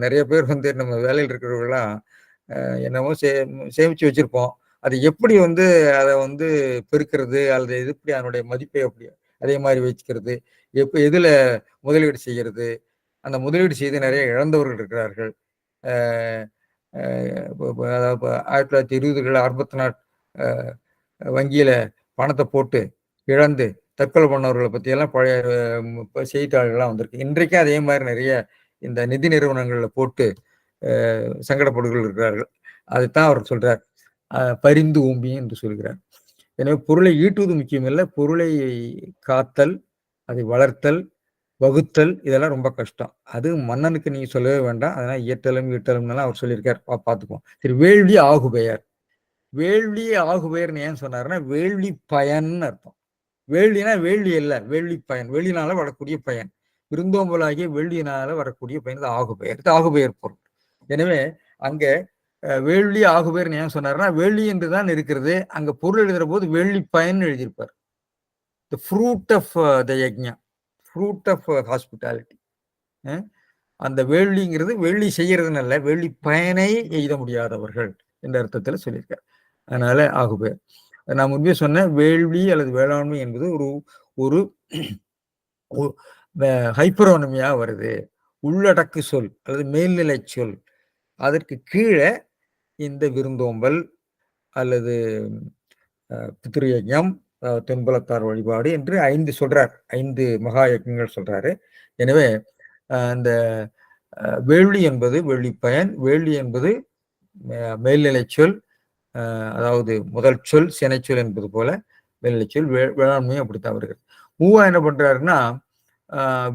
நிறைய பேர் நம்ம வேலையில் இருக்கிறவர்களாம் என்னமோ சேமிச்சு வச்சிருப்போம். அது எப்படி அதை பெருக்கிறது அல்லது எப்படி அதனுடைய மதிப்பை எப்படி அதே மாதிரி வச்சுக்கிறது, எதுல முதலீடு செய்கிறது, அந்த முதலீடு செய்து நிறைய இழந்தவர்கள் இருக்கிறார்கள். 1920கள் ஆர்பத்நாட் வங்கியில பணத்தை போட்டு இழந்து தற்கொலை பண்ணவர்களை பத்தி எல்லாம் பழைய செய்தித்தாள்கள்லாம் வந்திருக்கு. இன்றைக்கும் அதே மாதிரி நிறைய இந்த நிதி நிறுவனங்கள்ல போட்டு சங்கடப்படுகள் இருக்கிறார்கள். அதைத்தான் அவர் சொல்றார், பரிந்து ஓம்பி என்று சொல்கிறார். எனவே பொருளை ஈட்டுவது முக்கியம் இல்லை, பொருளை காத்தல், அதை வளர்த்தல், வகுத்தல், இதெல்லாம் ரொம்ப கஷ்டம். அது மன்னனுக்கு நீங்க சொல்லவே வேண்டாம். அதனால இயற்றலும் ஈட்டலும் அவர் சொல்லியிருக்கார், பார்த்துக்குவோம். சரி, வேள்வி ஆகுபெயர். வேள்வி ஆகுபெயர்னு ஏன் சொன்னாருன்னா வேள்வி பயன்னு அர்த்தம். வேள்வினா வேள்வி அல்ல, வேள்வி பயன், வேள்வினால வரக்கூடிய பயன், விருந்தோம்பலாகிய வேள்வியினால வரக்கூடிய பயன் ஆகுபெயர், ஆகுபெயர் பொருள். எனவே அங்க வேள்வி ஆகுபேர்னு ஏன் சொன்னார்னா, வேள்வி என்று தான் இருக்கிறது. அங்க பொருள் எழுதுற போது வேள்வி பயன் எழுதியிருப்பார். The fruit of the yagna, fruit of hospitality. அந்த வேள்விங்கிறது வேள்வி செய்யறதுன்னு அல்ல, வேள்வி பயனை எய்த முடியாதவர்கள் என்ற அர்த்தத்தில் சொல்லியிருக்கார். அதனால ஆகுபேர். நான் முன்பே சொன்ன வேள்வி அல்லது வேளாண்மை என்பது ஒரு ஹைப்பரோனமியா வருது. உள்ளடக்கு சொல் அல்லது மேல்நிலை சொல். அதற்கு கீழே இந்த விருந்தோம்பல் அல்லது பித்ருயஜம், தென்புலத்தார் வழிபாடு என்று 5 சொல்றார். 5 மகா யஜ்ஞங்கள் சொல்றாரு. எனவே அந்த வேள்வி என்பது வேள்வி பயன், வேள்வி என்பது மேல்நிலை சொல், அதாவது முதல் சொல் சினைச்சொல் என்பது போல மேல்நிலை சொல். வேளாண்மையும் அப்படித்தான் வருகிறது. மூவா என்ன பண்றாருன்னா,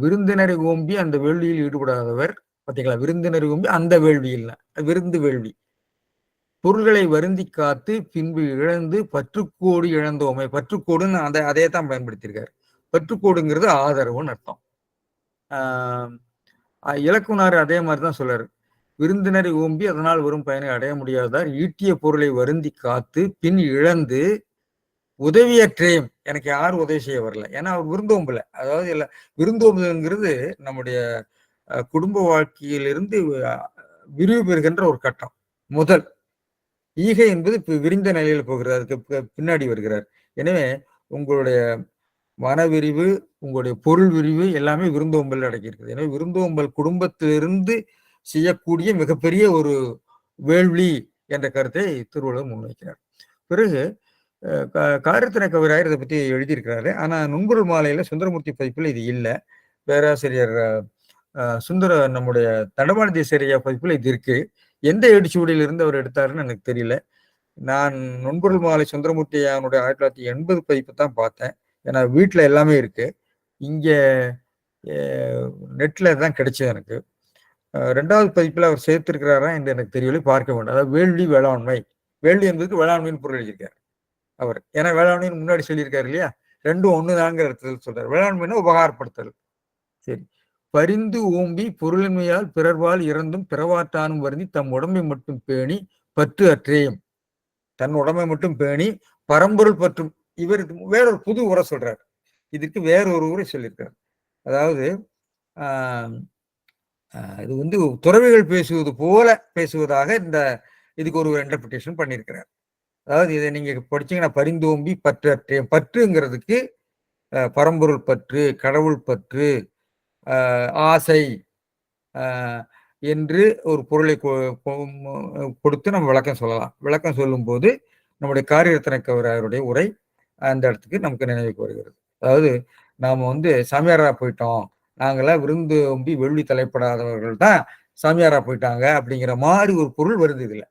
விருந்தினரை ஓம்பி அந்த வேள்வியில் ஈடுபடாதவர். பார்த்தீங்களா, விருந்தினரை ஓம்பி அந்த வேள்வியில் விருந்து வேள்வி. பொருள்களை வருந்தி காத்து பின்பு இழந்து பற்றுக்கோடு இழந்தோமை. பற்றுக்கோடுன்னு அதே தான் பயன்படுத்தியிருக்காரு. பற்றுக்கோடுங்கிறது ஆதரவுன்னு அர்த்தம். இலக்குனார் அதே மாதிரிதான் சொல்றாரு. விருந்தினரை ஓம்பி அதனால் வரும் பயனை அடைய முடியாதார் ஈட்டிய பொருளை வருந்தி காத்து பின் இழந்து உதவியற்றேன். எனக்கு யாரும் உதவி செய்ய வரல. ஏன்னா அவர் விருந்தோம்பல. அதாவது விருந்தோம்புங்கிறது நம்முடைய குடும்ப வாழ்க்கையிலிருந்து விரிவு பெறுகின்ற ஒரு கட்டம். முதல் ஈகை என்பது விரிந்த நிலையில போகிறது, அதுக்கு பின்னாடி வருகிறார். எனவே உங்களுடைய மன விரிவு, உங்களுடைய பொருள் விரிவு எல்லாமே விருந்தோம்பல் அடக்கியிருக்குது. எனவே விருந்தோம்பல் குடும்பத்திலிருந்து செய்யக்கூடிய மிகப்பெரிய ஒரு வேள்வி என்ற கருத்தை திருவள்ளுவர் முன்வைக்கிறார். பிறகு காரியத்தின கவிராயர் இதை பற்றி எழுதியிருக்கிறாரு. ஆனா நுண்பொருள் மாலையில சுந்தரமூர்த்தி பதிப்பில் இது இல்லை. பேராசிரியர் நம்முடைய தண்டபாணி தேசிய பதிப்பில் இது இருக்கு. எந்த ஏடுச்சுவடியிலிருந்து அவர் எடுத்தாருன்னு எனக்கு தெரியல. நான் நுண்பொருள் மாலை சுந்தரமூர்த்தி அவனுடைய 1980 பதிப்பு தான் பார்த்தேன். ஏன்னா வீட்டில் எல்லாமே இருக்கு. இங்க நெட்ல தான் கிடைச்சது எனக்கு. 2வது பதிப்பில் அவர் சேர்த்திருக்கிறாரா என்று எனக்கு தெரியவில்லை, பார்க்க வேண்டும். அதாவது வேள்வி வேளாண்மை, வேள்வி என்பதுக்கு வேளாண்மைன்னு பொருள் எழுதியிருக்காரு அவர். ஏன்னா வேளாண்மைன்னு முன்னாடி சொல்லியிருக்காரு இல்லையா, ரெண்டும் ஒண்ணுதாங்கிற இடத்துல சொல்றாரு. வேளாண்மைன்னா உபகாரப்படுத்தல். சரி. பரிந்து ஓம்பி பொருளின்மையால் பிறர்வால் இறந்தும் பிறவாற்றானும் வருந்தி தம் உடம்பை மட்டும் பேணி பற்று அற்றேயும். தன் உடம்பை மட்டும் பேணி பரம்பொருள் பற்றும். இவர் வேறொரு புது உரை சொல்றார். இதுக்கு வேறொரு உரை சொல்லியிருக்கார். அதாவது இது வந்து துறவிகள் பேசுவது போல பேசுவதாக இதுக்கு ஒரு இன்டர்பிரிட்டேஷன் பண்ணியிருக்கிறார். அதாவது இதை நீங்க படிச்சீங்கன்னா பரிந்தோம்பி பற்று அற்றேன். பற்றுங்கிறதுக்கு பரம்பொருள் பற்று, கடவுள் பற்று, ஆசை என்று ஒரு பொருளை கொடுத்து நம்ம விளக்கம் சொல்லலாம். விளக்கம் சொல்லும் போது நம்முடைய காரியரத்ன கவிராயருடைய உரை அந்த இடத்துக்கு நமக்கு நினைவுக்கு வருகிறது. அதாவது நாம வந்து சாமியாரா போயிட்டோம், நாங்களாம் விருந்து ஒம்பி வெள்ளி தலைப்படாதவர்கள் தான் சாமியாரா போயிட்டாங்க அப்படிங்கிற மாதிரி ஒரு பொருள் வருது இதுல.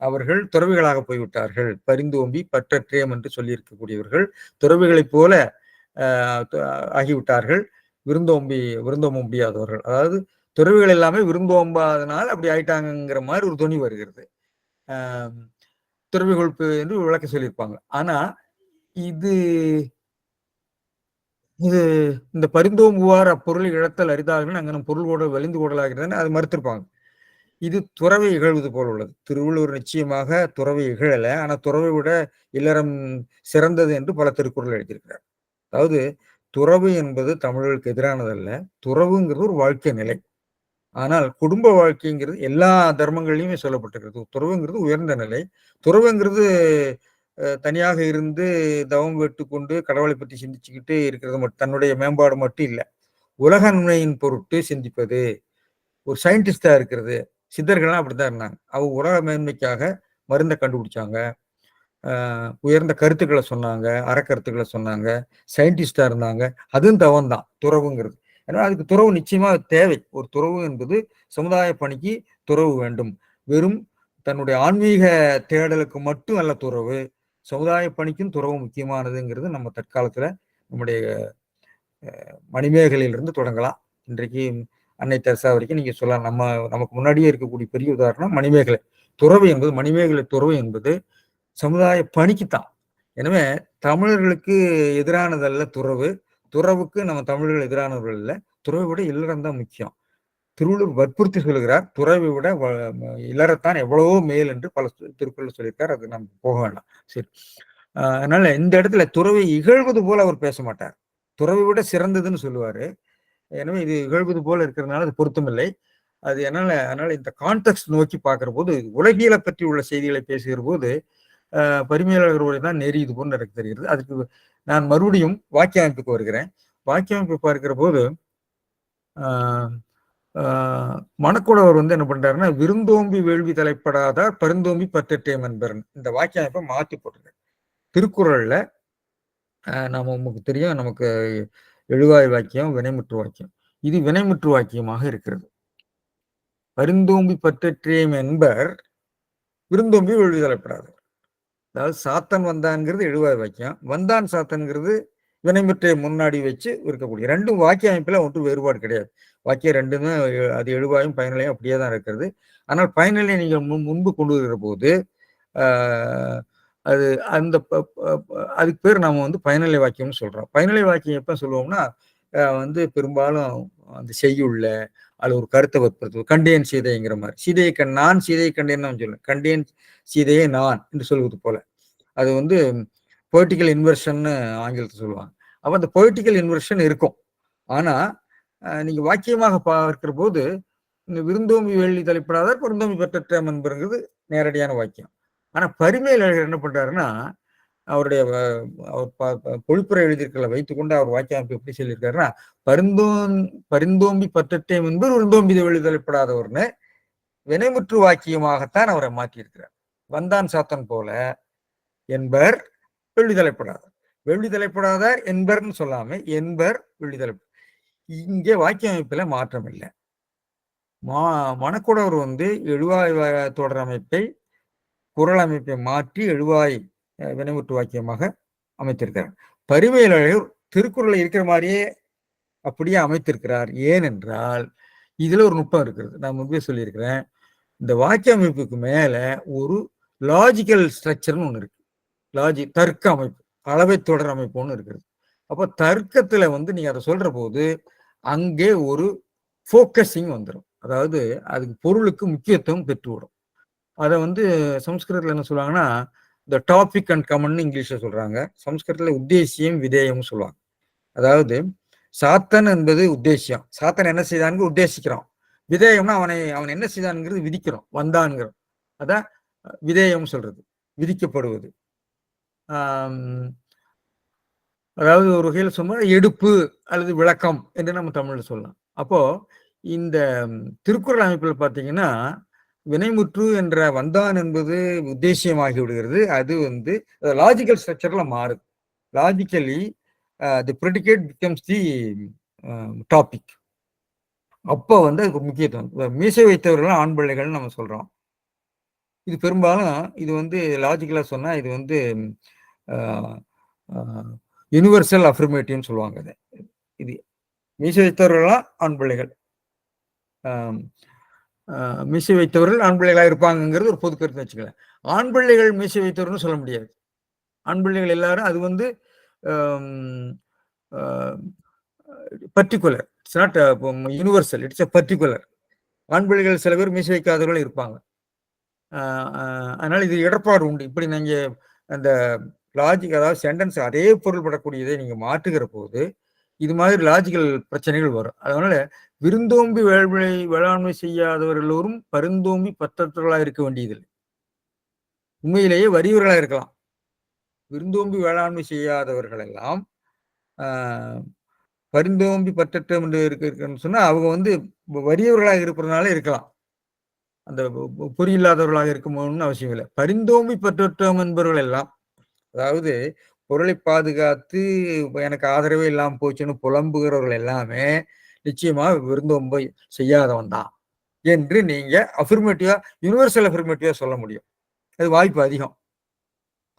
அவர்கள் துறவிகளாக போய்விட்டார்கள், பரிந்து ஓம்பி பற்றற்றேம் என்று சொல்லி இருக்கக்கூடியவர்கள் துறவிகளைப் போல ஆகிவிட்டார்கள், விருந்தோம்ப முடியாதவர்கள். அதாவது துறவிகள் எல்லாமே விருந்தோம்பாதனால் அப்படி ஆயிட்டாங்கிற மாதிரி ஒரு துணி வருகிறது. துறவிகள் என்று விளக்க சொல்லியிருப்பாங்க. ஆனா இது இந்த பரிந்தோம்புவார் அப்பொருளை இழத்தல் அரிதார்கள் அங்கே பொருள் கூட வலிந்து கூடலாகிறதுன்னு அது மறுத்திருப்பாங்க. இது துறவை இகழ்வது போல உள்ளது. திருவள்ளுவர் நிச்சயமாக துறவை இகழல, ஆனா துறவை விட இல்லறம் சிறந்தது என்று பல திருக்குறள் எழுதியிருக்கிறார். அதாவது துறவு என்பது தமிழர்களுக்கு எதிரானதல்ல. துறவுங்கிறது ஒரு வாழ்க்கை நிலை. ஆனால் குடும்ப வாழ்க்கைங்கிறது எல்லா தர்மங்களையுமே சொல்லப்பட்டிருக்கிறது. துறவுங்கிறது உயர்ந்த நிலை. துறவுங்கிறது தனியாக இருந்து தவம் வெட்டு கொண்டு கடவுளை பற்றி சிந்திச்சுக்கிட்டு இருக்கிறது மட்டும், தன்னுடைய மேம்பாடு மட்டும் இல்லை, உலக நன்மையின் பொருட்டு சிந்திப்பது, ஒரு சயின்டிஸ்டா இருக்கிறது. சித்தர்கள்லாம் அப்படித்தான் இருந்தாங்க. அவங்க உலக மேன்மைக்காக மருந்தை கண்டுபிடிச்சாங்க, உயர்ந்த கருத்துக்களை சொன்னாங்க, அறக்கருத்துக்களை சொன்னாங்க, சயின்டிஸ்டா இருந்தாங்க. அதுவும் தவம் தான் துறவுங்கிறது. ஏன்னா அதுக்கு துறவு நிச்சயமா தேவை. ஒரு துறவு என்பது சமுதாய பணிக்கு துறவு வேண்டும். வெறும் தன்னுடைய ஆன்மீக தேடலுக்கு மட்டும் அல்ல துறவு, சமுதாய பணிக்கும் துறவு முக்கியமானதுங்கிறது நம்ம தற்காலத்துல நம்முடைய மணிமேகலையிலிருந்து தொடங்கலாம். இன்றைக்கு அன்னை தெரசா வரைக்கும் நீங்க சொல்லலாம். நமக்கு முன்னாடியே இருக்கக்கூடிய பெரிய உதாரணம் மணிமேகலை. துறவு என்பது, மணிமேகலை துறவு என்பது சமுதாய பணிக்குத்தான். எனவே தமிழர்களுக்கு எதிரானதல்ல துறவு. துறவுக்கு நம்ம தமிழர்கள் எதிரானவர்கள் இல்லை. துறவை விட இல்லறம் தான் முக்கியம். திருவள்ளுவர் வற்புறுத்தி சொல்லுகிறார், துறவை விட இளறத்தான் எவ்வளவோ மேல் என்று பல திருக்குறள் சொல்லியிருக்கார். அது நமக்கு போக வேண்டாம். சரி. அதனால இந்த இடத்துல துறவை இகழ்வது போல அவர் பேச மாட்டார். துறவை விட சிறந்ததுன்னு சொல்லுவாரு. எனவே இது இகழ்வது போல இருக்கிறதுனால அது பொருத்தமில்லை. அது அதனால இந்த கான்டெக்ட் நோக்கி பார்க்கிற போது உலகியலை பற்றி உள்ள செய்திகளை பேசுகிற போது பரிமையாளர்களுடைய தான் நெறியுது போன்னு எனக்கு தெரிகிறது. அதுக்கு நான் மறுபடியும் வாக்கிய அமைப்புக்கு வருகிறேன். வாக்கிய அமைப்பு பார்க்கிற போது மணக்குடவர் என்ன பண்றாருன்னா, விருந்தோம்பி வேள்வி தலைப்படாதார் பருந்தோம்பி பற்றட்டேம் என்பர் இந்த வாக்கிய அமைப்பை மாற்றி போட்டிருக்காரு. திருக்குறள்ல நாம நமக்கு தெரியும், நமக்கு எழுவாய் வாக்கியம், வினைமுற்று வாக்கியம். இது வினைமுற்று வாக்கியமாக இருக்கிறது. பருந்தோம்பி பற்றற்றேம் என்பர் விருந்தோம்பி வேள்வி தலைப்படாதார். அதாவது சாத்தன் வந்தான்ங்கிறது எழுவாய் வாக்கியம், வந்தான் சாத்தன்கிறது வினைமுற்றை முன்னாடி வச்சு இருக்கக்கூடிய ரெண்டும் வாக்கிய அமைப்புல ஒன்றும் வேறுபாடு கிடையாது. வாக்கியம் ரெண்டுமே அது எழுவாயும் பயனிலையும் அப்படியே தான் இருக்கிறது. ஆனால் பயனிலை நீங்கள் முன்பு கொண்டு வருகிற போது அது அந்த அதுக்கு பேர் நம்ம பயனிலை வாக்கியம்னு சொல்றோம். பயனிலை வாக்கியம் எப்ப சொல்லுவோம்னா பெரும்பாலும் அந்த செய்யுள்ள அது ஒரு கருத்தை வற்புறுத்துவது. கண்டேன் சீதைங்கிற மாதிரி, சீதையை நான் சீதையை கண்டேன்னு நான் சொல்லுவேன், கண்டேன் சீதையை நான் என்று சொல்வது போல. அது பொலிட்டிக்கல் இன்வெர்ஷன் ஆங்கிலத்தில் சொல்லுவாங்க. அப்ப அந்த பொலிட்டிக்கல் இன்வெர்ஷன் இருக்கும். ஆனா நீங்க வாக்கியமாக பார்க்கிற போது இந்த விருந்தோம்பி வேள்வி தலைப்படாதார் பெருந்தோம்பி பெற்றற்றாம் என்பதுங்கிறது நேரடியான வாக்கியம். ஆனா பரிமையில் என்ன பண்றாருன்னா, அவருடைய பொழிப்புரை எழுதியிருக்கல வைத்துக்கொண்டு அவர் வாக்கிய அமைப்பு எப்படி சொல்லியிருக்காருன்னா, பரிந்தோம்பி பற்றற்றேம் என்பது விருந்தோம்பி வேள்வி தலைப்படாதவர்னு வினைமுற்று வாக்கியமாகத்தான் அவரை மாற்றியிருக்கிறார். வந்தான் சாத்தன் போல என்பர் வெள்ளி தலைப்படாதார், வெள்ளி தலைப்படாதார் என்பர்னு சொல்லாம என்பர் வெள்ளி தலைப்ப. இங்கே வாக்கிய அமைப்புல மாற்றம் இல்லை. மணக்குடவர் எழுவாய் தொடர் அமைப்பை குரல் அமைப்பை மாற்றி எழுவாய் வினைமுற்று வாக்கியமாக அமைத்திருக்கிறார். பரிமையாளர் திருக்குறள் இருக்கிற மாதிரியே அப்படியே அமைத்திருக்கிறார். ஏனென்றால் இதுல ஒரு நுட்பம் இருக்கிறது. நான் முன்பே சொல்லியிருக்கிறேன், இந்த வாக்கிய அமைப்புக்கு மேல ஒரு லாஜிக்கல் ஸ்ட்ரக்சர்னு ஒண்ணு இருக்கு. தர்க்க அமைப்பு, அளவை தொடர் அமைப்பு ஒண்ணு இருக்கிறது. அப்போ தர்க்கத்துல நீங்க அதை சொல்ற போது அங்கே ஒரு ஃபோக்கஸிங் வந்துடும். அதாவது அதுக்கு பொருளுக்கு முக்கியத்துவம் பெற்றுவிடும். அதை சம்ஸ்கிருதத்துல என்ன சொல்லுவாங்கன்னா, இந்த டாபிக் அண்ட் கமன் இங்கிலீஷ்ல சொல்றாங்க. சம்ஸ்கிருதத்துல உத்தேசியம் விதேயம் சொல்லுவாங்க. அதாவது சாத்தன் என்பது உத்தேசியம், சாத்தன் என்ன செய்தான்னு உத்தேசிக்கிறோம். விதேயம்னா அவன் என்ன செய்தான்ங்கிறது விதிக்கிறோம், வந்தான்ங்கிறோம். அதான் விதேயம் சொல்றது, விதிக்கப்படுவது. அதாவது ஒரு வகையில் சொன்னா எடுப்பு அல்லது விளக்கம் என்று நம்ம தமிழ்ல சொல்லலாம். அப்போ இந்த திருக்குறள் அமைப்பில் பார்த்தீங்கன்னா, வினைமுற்று என்ற வந்தான் என்பது உத்தேசியமாகி விடுகிறது. அது லாஜிக்கல் ஸ்ட்ரக்சர்ல மாறுது. Logically the predicate becomes the topic. அப்போ அதுக்கு முக்கியத்துவம். மீசை வைத்தவர்கள் ஆண் பிள்ளைகள் நம்ம சொல்றோம். இது பெரும்பாலும் இது லாஜிக்கலா சொன்னா இது யூனிவர்சல் அஃபர்மேட்டிவ்னு சொல்லுவாங்க. இது மீசை வைத்தவர்கள்லாம் ஆண் பிள்ளைகள், மீசை வைத்தவர்கள் ஆண் பிள்ளைகளா இருப்பாங்கிறது ஒரு பொது கருத்து வச்சுக்கலாம். ஆண் பிள்ளைகள் மீசை வைத்தவர்கள் சொல்ல முடியாது. ஆண் பிள்ளைகள் எல்லாரும் அது particular, it's not universal, it's a particular. ஆண் பிள்ளைகள் சில பேர் மீசை வைக்காதவர்கள் இருப்பாங்க. அதனால இது இடர்பாடு உண்டு. இப்படி நீங்க அந்த லாஜிக், அதாவது சென்டென்ஸ் அதே பொருள்படக்கூடியதை நீங்க மாற்றுகிற போது இது மாதிரி லாஜிக்கல் பிரச்சனைகள் வரும். அதனால விருந்தோம்பி வேளாண்மை செய்யாதவர்களும் பருந்தோம்பி பற்றற்றவர்களாக இருக்க வேண்டியதில்லை. உண்மையிலேயே வறியவர்களாக இருக்கலாம். விருந்தோம்பி வேளாண்மை செய்யாதவர்கள் எல்லாம் பரிந்தோம்பி பற்றற்றம் என்று இருக்குன்னு சொன்னா அவங்க வறியவர்களாக இருப்பதனால இருக்கலாம். அந்த பொறியில்லாதவர்களாக இருக்கும்னு அவசியம் இல்லை. பரிந்தோம்பி பற்றற்றம் என்பவர்கள் எல்லாம், அதாவது பொருளை பாதுகாத்து எனக்கு ஆதரவே இல்லாமல் போச்சுன்னு புலம்புகிறவர்கள் எல்லாமே நிச்சயமா விருந்தோம்பை செய்யாதவன் தான் என்று நீங்க அஃபர்மேட்டிவா, யூனிவர்சல் அஃபர்மேட்டிவா சொல்ல முடியும். அது வாய்ப்பு அதிகம்.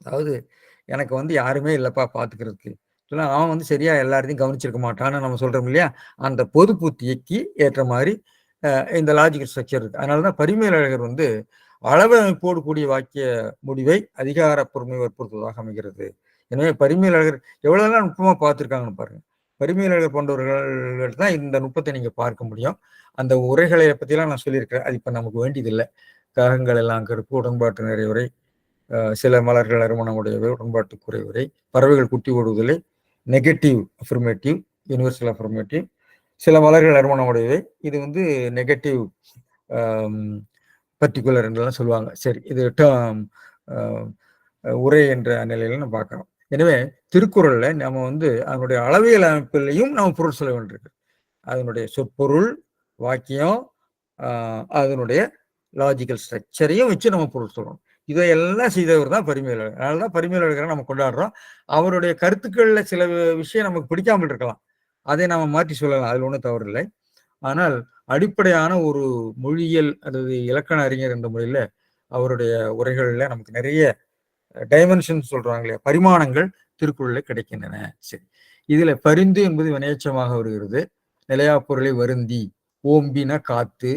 அதாவது எனக்கு யாருமே இல்லப்பா பாத்துக்கிறதுக்கு, அவன் சரியா எல்லாத்தையும் கவனிச்சிருக்க மாட்டான்னு நம்ம சொல்றோம் இல்லையா, அந்த பொது புத்திக்கு ஏற்ற மாதிரி இந்த லாஜிக்கல் ஸ்ட்ரக்சர் இருக்கு. அதனாலதான் பரிமையாளர் அளவு அமைப்போடு கூடிய வாக்கிய முடிவை அதிகார பொறுமை வற்புறுத்துவதாக அமைகிறது. எனவே பரிமையாளர் எவ்வளவுதான் நுட்பமா பார்த்துருக்காங்கன்னு பாருங்க. பரிமையாளர்கள் போன்றவர்கள் தான் இந்த நுட்பத்தை நீங்க பார்க்க முடியும். அந்த உரைகளை பற்றிலாம் நான் சொல்லியிருக்கிறேன். அது இப்போ நமக்கு வேண்டியதில்லை. காகங்கள் எல்லாம் கருப்பு, உடன்பாட்டு நிறைவுரை, சில மலர்கள் அருமணமுடையவை, உடன்பாட்டு குறைவுரை, பறவைகள் குட்டி ஓடுவதில்லை, நெகட்டிவ் அஃபர்மேட்டிவ், யூனிவர்சல் அஃபர்மேட்டிவ், சில மலர்கள் அருமணமுடையவை, இது வந்து நெகட்டிவ் பர்டிகுலர் என்றெல்லாம் சொல்லுவாங்க. சரி, இது உரை என்ற நிலையில நம்ம பார்க்குறோம். எனவே திருக்குறள்ல நம்ம வந்து அதனுடைய அளவியல் அமைப்பிலையும் நம்ம பொருள் சொல்ல வேண்டியிருக்கு. அதனுடைய சொற்பொருள், வாக்கியம், அதனுடைய லாஜிக்கல் ஸ்ட்ரக்சரையும் வச்சு நம்ம பொருள் சொல்லணும். இதையெல்லாம் செய்தவர் தான் பரிமையாளர். அதனால தான் பரிமையாளர்களை நம்ம கொண்டாடுறோம். அவருடைய கருத்துக்கள்ல சில விஷயம் நமக்கு பிடிக்காமல் இருக்கலாம், அதை நம்ம மாற்றி சொல்லலாம், அதில் ஒன்றும் தவறு இல்லை. ஆனால் அடிப்படையான ஒரு மொழியியல் அல்லது இலக்கண அறிஞர் என்ற முறையில் அவருடைய உரைகளில் நமக்கு நிறைய டைமென்ஷன் சொல்றாங்க இல்லையா, பரிமாணங்கள் திருக்குறளில் கிடைக்கின்றன. சரி, இதுல பரிந்து என்பது வினையச்சமாக வருகிறது. நிலையா பொருளை வருந்தி, ஓம்பின காத்து,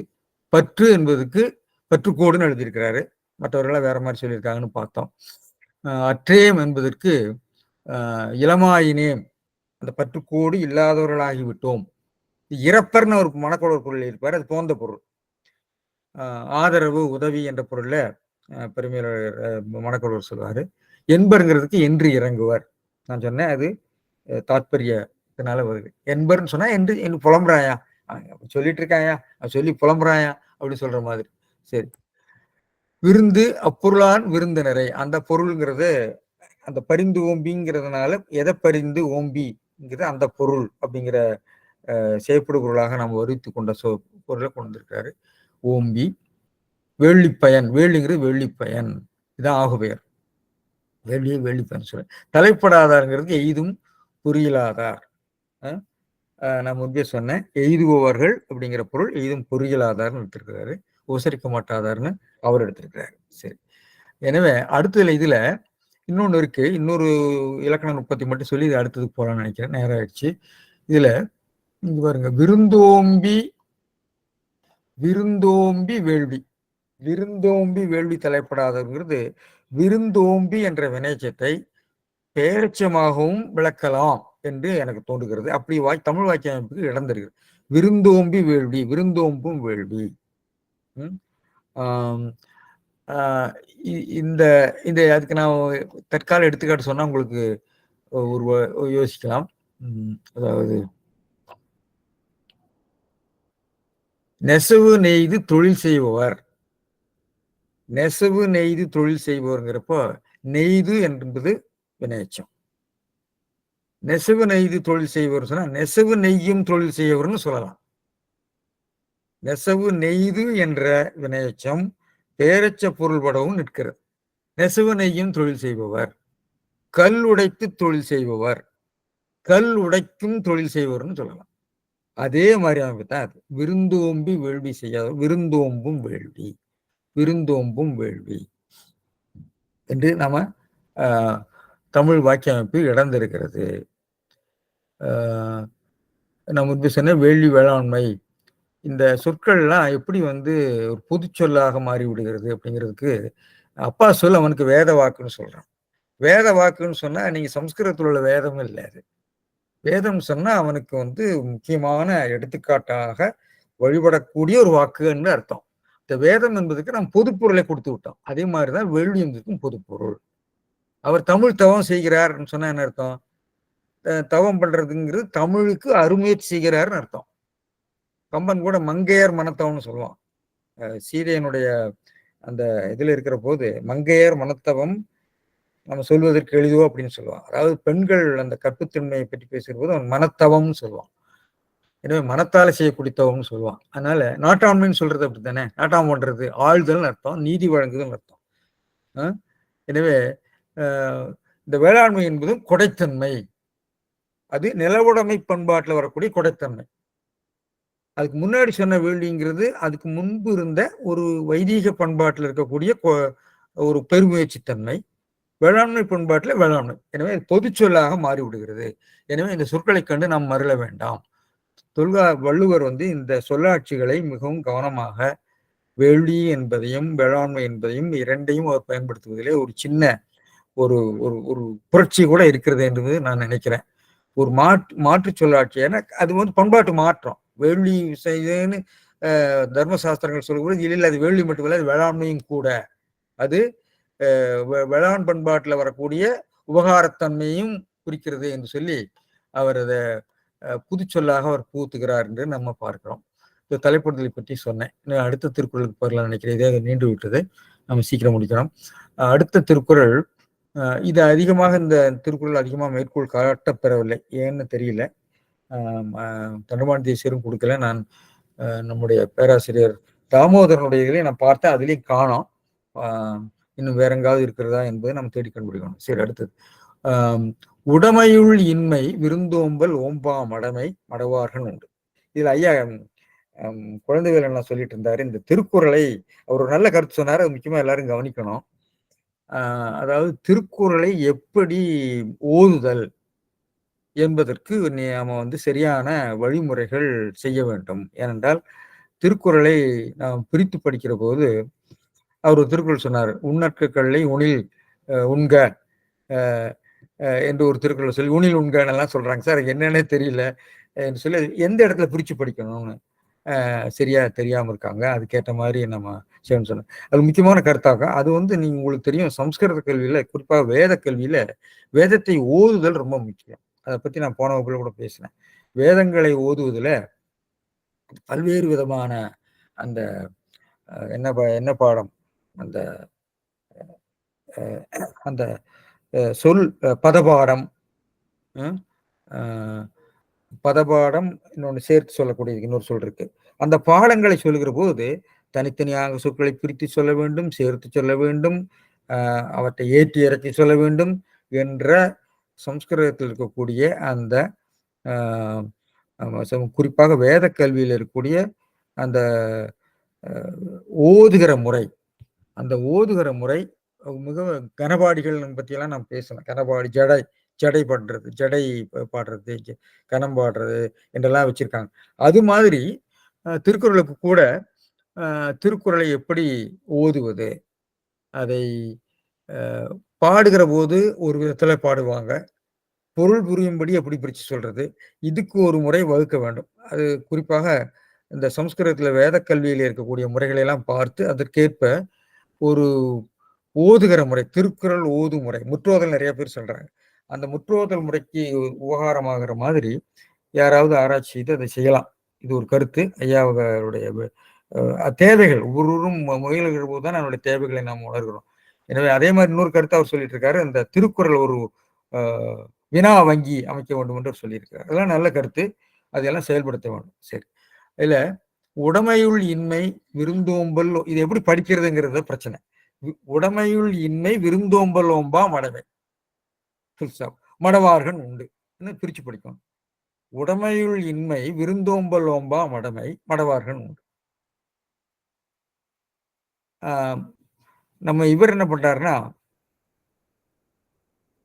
பற்று என்பதுக்கு பற்றுக்கோடுன்னு எழுதியிருக்கிறாரு. மற்றவர்களாம் வேற மாதிரி சொல்லியிருக்காங்கன்னு பார்த்தோம். அற்றேம் என்பதற்கு இளமாயினேம், அந்த பற்றுக்கோடு இல்லாதவர்களாகிவிட்டோம். இறப்பர்னு ஒரு மனக்கொடர் பொருள் இருப்பார், அது போன்ற பொருள். ஆதரவு, உதவி என்ற பொருள்ல பெருமையாளர் மனக்கொடர் சொல்லுவாரு. என்பருங்கிறதுக்கு என்று இறங்குவார். நான் சொன்னேன், அது தாத்பரியத்தினால வருது. என்பர்ன்னு சொன்னா என்று புலம்புறாயா, சொல்லிட்டு இருக்காயா, சொல்லி புலம்புறாயா அப்படின்னு சொல்ற மாதிரி. சரி, விருந்து அப்பொருளான் விருந்தினரை, அந்த பொருள்ங்கிறது அந்த பரிந்து ஓம்பிங்கிறதுனால எதை பரிந்து ஓம்பிங்கிறது அந்த பொருள் அப்படிங்கிற செயற்படு பொருளாக நாம் வருவித்து கொண்ட பொருளை கொண்டு வந்திருக்காரு. ஓம்பி வேள்விப்பயன், வேள்விங்கிறது வேள்விப்பயன், இதான் ஆகுபெயர். வேள்வியை வேள்விப்பயன் சொல்ல. தலைப்படாதாருங்கிறது எய்தும் பொறியியலாதார். நான் முன்பே சொன்னேன், எய்துபவர்கள் அப்படிங்கிற பொருள் எய்தும் பொறியியலாதார்னு எடுத்திருக்கிறாரு. உபசரிக்க மாட்டாதார்னு அவர் எடுத்திருக்கிறாரு. சரி, எனவே அடுத்ததுல இதுல இன்னொன்று இருக்கு. இன்னொரு இலக்கண நுட்பத்தை மட்டும் சொல்லி இது அடுத்ததுக்கு போகலான்னு நினைக்கிறேன், நேரம் ஆயிடுச்சு. இதுல இங்க பாருங்க, விருந்தோம்பி விருந்தோம்பி வேள்வி, விருந்தோம்பி வேள்வி தலைப்படாதங்கிறது விருந்தோம்பி என்ற வினைச்சத்தை பேரட்சமாகவும் விளக்கலாம் என்று எனக்கு தோன்றுகிறது. அப்படி தமிழ் வாக்கிய அமைப்புக்கு இடம் தருகிறது. விருந்தோம்பி வேள்வி, விருந்தோம்பும் வேள்வி. இந்த இந்த அதுக்கு நான் தற்கால எடுத்துக்காட்டு சொன்னா உங்களுக்கு ஒரு யோசிக்கலாம். அதாவது நெசவு நெய்து தொழில் செய்பவர், நெசவு நெய்து தொழில் செய்பவர்ங்கிறப்போ நெய்து என்பது வினையச்சம். நெசவு நெய்து தொழில் செய்பவர் சொன்னா நெசவு நெய்யும் தொழில் செய்பவர்னு சொல்லலாம். நெசவு நெய்து என்ற வினையச்சம் பேரச்ச பொருள்படவும் நிற்கிறது. நெசவு நெய்யும் தொழில் செய்பவர், கல் உடைத்து தொழில் செய்பவர், கல் உடைக்கும் தொழில் செய்பவர்னு சொல்லலாம். அதே மாதிரி அமைப்பு தான் அது. விருந்தோம்பி வேள்வி செய்யாத, விருந்தோம்பும் வேள்வி, விருந்தோம்பும் வேள்வி என்று நாம தமிழ் வாக்கிய அமைப்பு இடந்திருக்கிறது. நான் முன்பு சொன்ன வேள்வி, வேளாண்மை, இந்த சொற்கள்லாம் எப்படி வந்து ஒரு பொது சொல்லாக மாறி விடுகிறது அப்படிங்கிறதுக்கு அப்பா சொல் அவனுக்கு வேத வாக்குன்னு சொல்றான். வேத வாக்குன்னு சொன்னா நீங்க சம்ஸ்கிருதத்தில் உள்ள வேதம் இல்லை, அது வேதம் சொன்னா அவனுக்கு வந்து முக்கியமான எடுத்துக்காட்டாக வழிபடக்கூடிய ஒரு வாக்குன்னு அர்த்தம். இந்த வேதம் என்பதுக்கு நாம் பொதுப்பொருளை கொடுத்து விட்டோம். அதே மாதிரிதான் வேள்வி என்பதுக்கும் பொதுப்பொருள். அவர் தமிழ் தவம் செய்கிறார்னு சொன்னா என்ன அர்த்தம்? தவம் பண்றதுங்கிறது தமிழுக்கு அருமுயற்சி செய்கிறார்னு அர்த்தம். கம்பன் கூட மங்கையர் மனத்தவம்னு சொல்லுவான். சீதையனுடைய அந்த இதுல இருக்கிற போது மங்கையர் மனத்தவம் நம்ம சொல்வதற்கு எளிதோ அப்படின்னு சொல்லுவான். அதாவது பெண்கள் அந்த கற்புத்தன்மையை பற்றி பேசுகிற போது அவன் மனத்தவம்னு சொல்லுவான். எனவே மனத்தால செய்யக்கூடிய தவம்னு சொல்லுவான். அதனால நாட்டாண்மைன்னு சொல்றது அப்படித்தானே. நாட்டாம் பண்றது ஆழ்தல்னு அர்த்தம், நீதி வழங்குதல்னு அர்த்தம். எனவே இந்த வேளாண்மை என்பதும் கொடைத்தன்மை, அது நிலவுடைமை பண்பாட்டில் வரக்கூடிய கொடைத்தன்மை. அதுக்கு முன்னாடி சொன்ன வேள்விங்கிறது அதுக்கு முன்பு இருந்த ஒரு வைதீக பண்பாட்டில் இருக்கக்கூடிய ஒரு பெருமுயற்சி தன்மை. வேளாண்மை பண்பாட்டில் வேளாண்மை. எனவே பொது சொல்லாக மாறிவிடுகிறது. எனவே இந்த சொற்களை கண்டு நாம் மறல வேண்டாம். வள்ளுவர் வந்து இந்த சொல்லாட்சிகளை மிகவும் கவனமாக வேள்வி என்பதையும் வேளாண்மை என்பதையும் இரண்டையும் அவர் பயன்படுத்துவதிலே ஒரு சின்ன ஒரு ஒரு புரட்சி கூட இருக்கிறது என்று நான் நினைக்கிறேன். ஒரு மாற்று சொல்லாட்சி. ஏன்னா அது வந்து பண்பாட்டு மாற்றம். வேள்வி செய்தேன்னு தர்மசாஸ்திரங்கள் சொல்லக்கூடாது. இல்லை, அது வேள்வி மட்டுமல்ல, அது வேளாண்மையும் கூட. அது வேளாண் பண்பாட்டில் வரக்கூடிய உபகாரத்தன்மையும் குறிக்கிறது என்று சொல்லி அவர் அதை புதுச்சொல்லாக அவர் புகுத்துகிறார் என்று நம்ம பார்க்கிறோம். இந்த தலைப்படுதலை பற்றி சொன்னேன். அடுத்த திருக்குறளுக்கு போகலாம் நினைக்கிறேன். இதே நீண்டு விட்டது, நம்ம சீக்கிரம் முடிக்கிறோம். அடுத்த திருக்குறள், இது அதிகமாக இந்த திருக்குறள் அதிகமாக மேற்கோள் காட்டப்பெறவில்லை, ஏன்னு தெரியல. தண்டமான தேசியரும் கொடுக்கல. நான் நம்முடைய பேராசிரியர் தாமோதரனுடைய இதிலையும் நான் பார்த்தேன், அதுலேயும் காணோம். இன்னும் வேற எங்காவது இருக்கிறதா என்பதை நம்ம தேடி கண்டுபிடிக்கணும். சரி, அடுத்தது உடமையுள் இன்மை விருந்தோம்பல் ஓம்பா மடமை மடவார்கள் உண்டு. இதுல ஐயா குழந்தைகள் என்ன சொல்லிட்டு இருந்தாரு, இந்த திருக்குறளை அவர் ஒரு நல்ல கருத்து சொன்னாரு, அது முக்கியமா எல்லாரும் கவனிக்கணும். அதாவது திருக்குறளை எப்படி ஓதுதல் என்பதற்கு நாம வந்து சரியான வழிமுறைகள் செய்ய வேண்டும். ஏனென்றால் திருக்குறளை நாம் பிரித்து படிக்கிற போது அவர் ஒரு திருக்குறள் சொன்னார், உண்ணற்க கல்லை உணில் உண்க என்று ஒரு திருக்குறள் சொல்லி உணில் உண்கன்னெல்லாம் சொல்றாங்க. சார் என்னன்னே தெரியல என்று சொல்லி எந்த இடத்துல பிரித்து படிக்கணும்னு சரியா தெரியாம இருக்காங்க. அதுக்கேற்ற மாதிரி நம்ம செய்யணும்னு சொன்னேன். அது முக்கியமான கருத்தாகும். அது வந்து நீங்க உங்களுக்கு தெரியும், சம்ஸ்கிருத கல்வியில, குறிப்பாக வேத கல்வியில வேதத்தை ஓதுதல் ரொம்ப முக்கியம். அதை பத்தி நான் போன வகுப்புல கூட பேசினேன். வேதங்களை ஓதுவதில் பல்வேறு விதமான அந்த என்ன பாடம், அந்த அந்த சொல் பதபாடம், பதபாடம், இன்னொன்று சேர்த்து சொல்லக்கூடியது இன்னொரு சொல் இருக்கு. அந்த பாடங்களை சொல்லுகிற போது தனித்தனியாக சொற்களை பிரித்து சொல்ல வேண்டும், சேர்த்து சொல்ல வேண்டும், அவற்றை ஏற்றி இறக்கி சொல்ல வேண்டும் என்ற சம்ஸ்கிருதத்தில் இருக்கக்கூடிய அந்த குறிப்பாக வேத கல்வியில் இருக்கக்கூடிய அந்த ஓதுகிற முறை, அந்த ஓதுகிற முறை மிக கனபாடிகள் பற்றியெல்லாம் நாம் பேசலாம். கனபாடி, ஜடை பண்றது, ஜடை பாடுறது, கனம் பாடுறது என்றெல்லாம் வச்சிருக்காங்க. அது மாதிரி திருக்குறளுக்கு கூட திருக்குறளை எப்படி ஓதுவது, அதை பாடுகிற போது ஒரு விதத்துல பாடுவாங்க, பொருள் புரியும்படி எப்படி பிரிச்சு சொல்றது, இதுக்கு ஒரு முறை வகுக்க வேண்டும். அது குறிப்பாக இந்த சம்ஸ்கிருதத்துல வேத கல்வியில் இருக்கக்கூடிய முறைகளை எல்லாம் பார்த்து அதற்கேற்ப ஒரு ஓதுகிற முறை, திருக்குறள் ஓது முறை, முற்றோதல் நிறைய பேர் சொல்றாங்க. அந்த முற்றோதல் முறைக்கு உபகாரமாகிற மாதிரி யாராவது ஆராய்ச்சி செய்து அதை செய்யலாம். இது ஒரு கருத்து. ஐயாவுடைய தேவைகள், ஒவ்வொருவரும் முயல்கிற போது தான் நம்மளுடைய தேவைகளை நாம் உணர்கிறோம். எனவே அதே மாதிரி இன்னொரு கருத்து அவர் சொல்லிட்டு இருக்காரு, இந்த திருக்குறள் ஒரு வினா வங்கி அமைக்க வேண்டும் என்று சொல்லியிருக்காரு. அதெல்லாம் நல்ல கருத்து, அதெல்லாம் செயல்படுத்த வேண்டும். சரி, இல்ல உடமையுள் இன்மை விருந்தோம்பல், இது எப்படி படிக்கிறதுங்கிறத பிரச்சனை. உடமையுள் இன்மை விருந்தோம்பல் ஓம்பா மடமை, மடவார்கள் உண்டு பிரிச்சு படிக்கணும். உடமையுள் இன்மை விருந்தோம்பல் ஓம்பா மடமை மடவார்கள் உண்டு. நம்ம இவர் என்ன பண்றாருன்னா,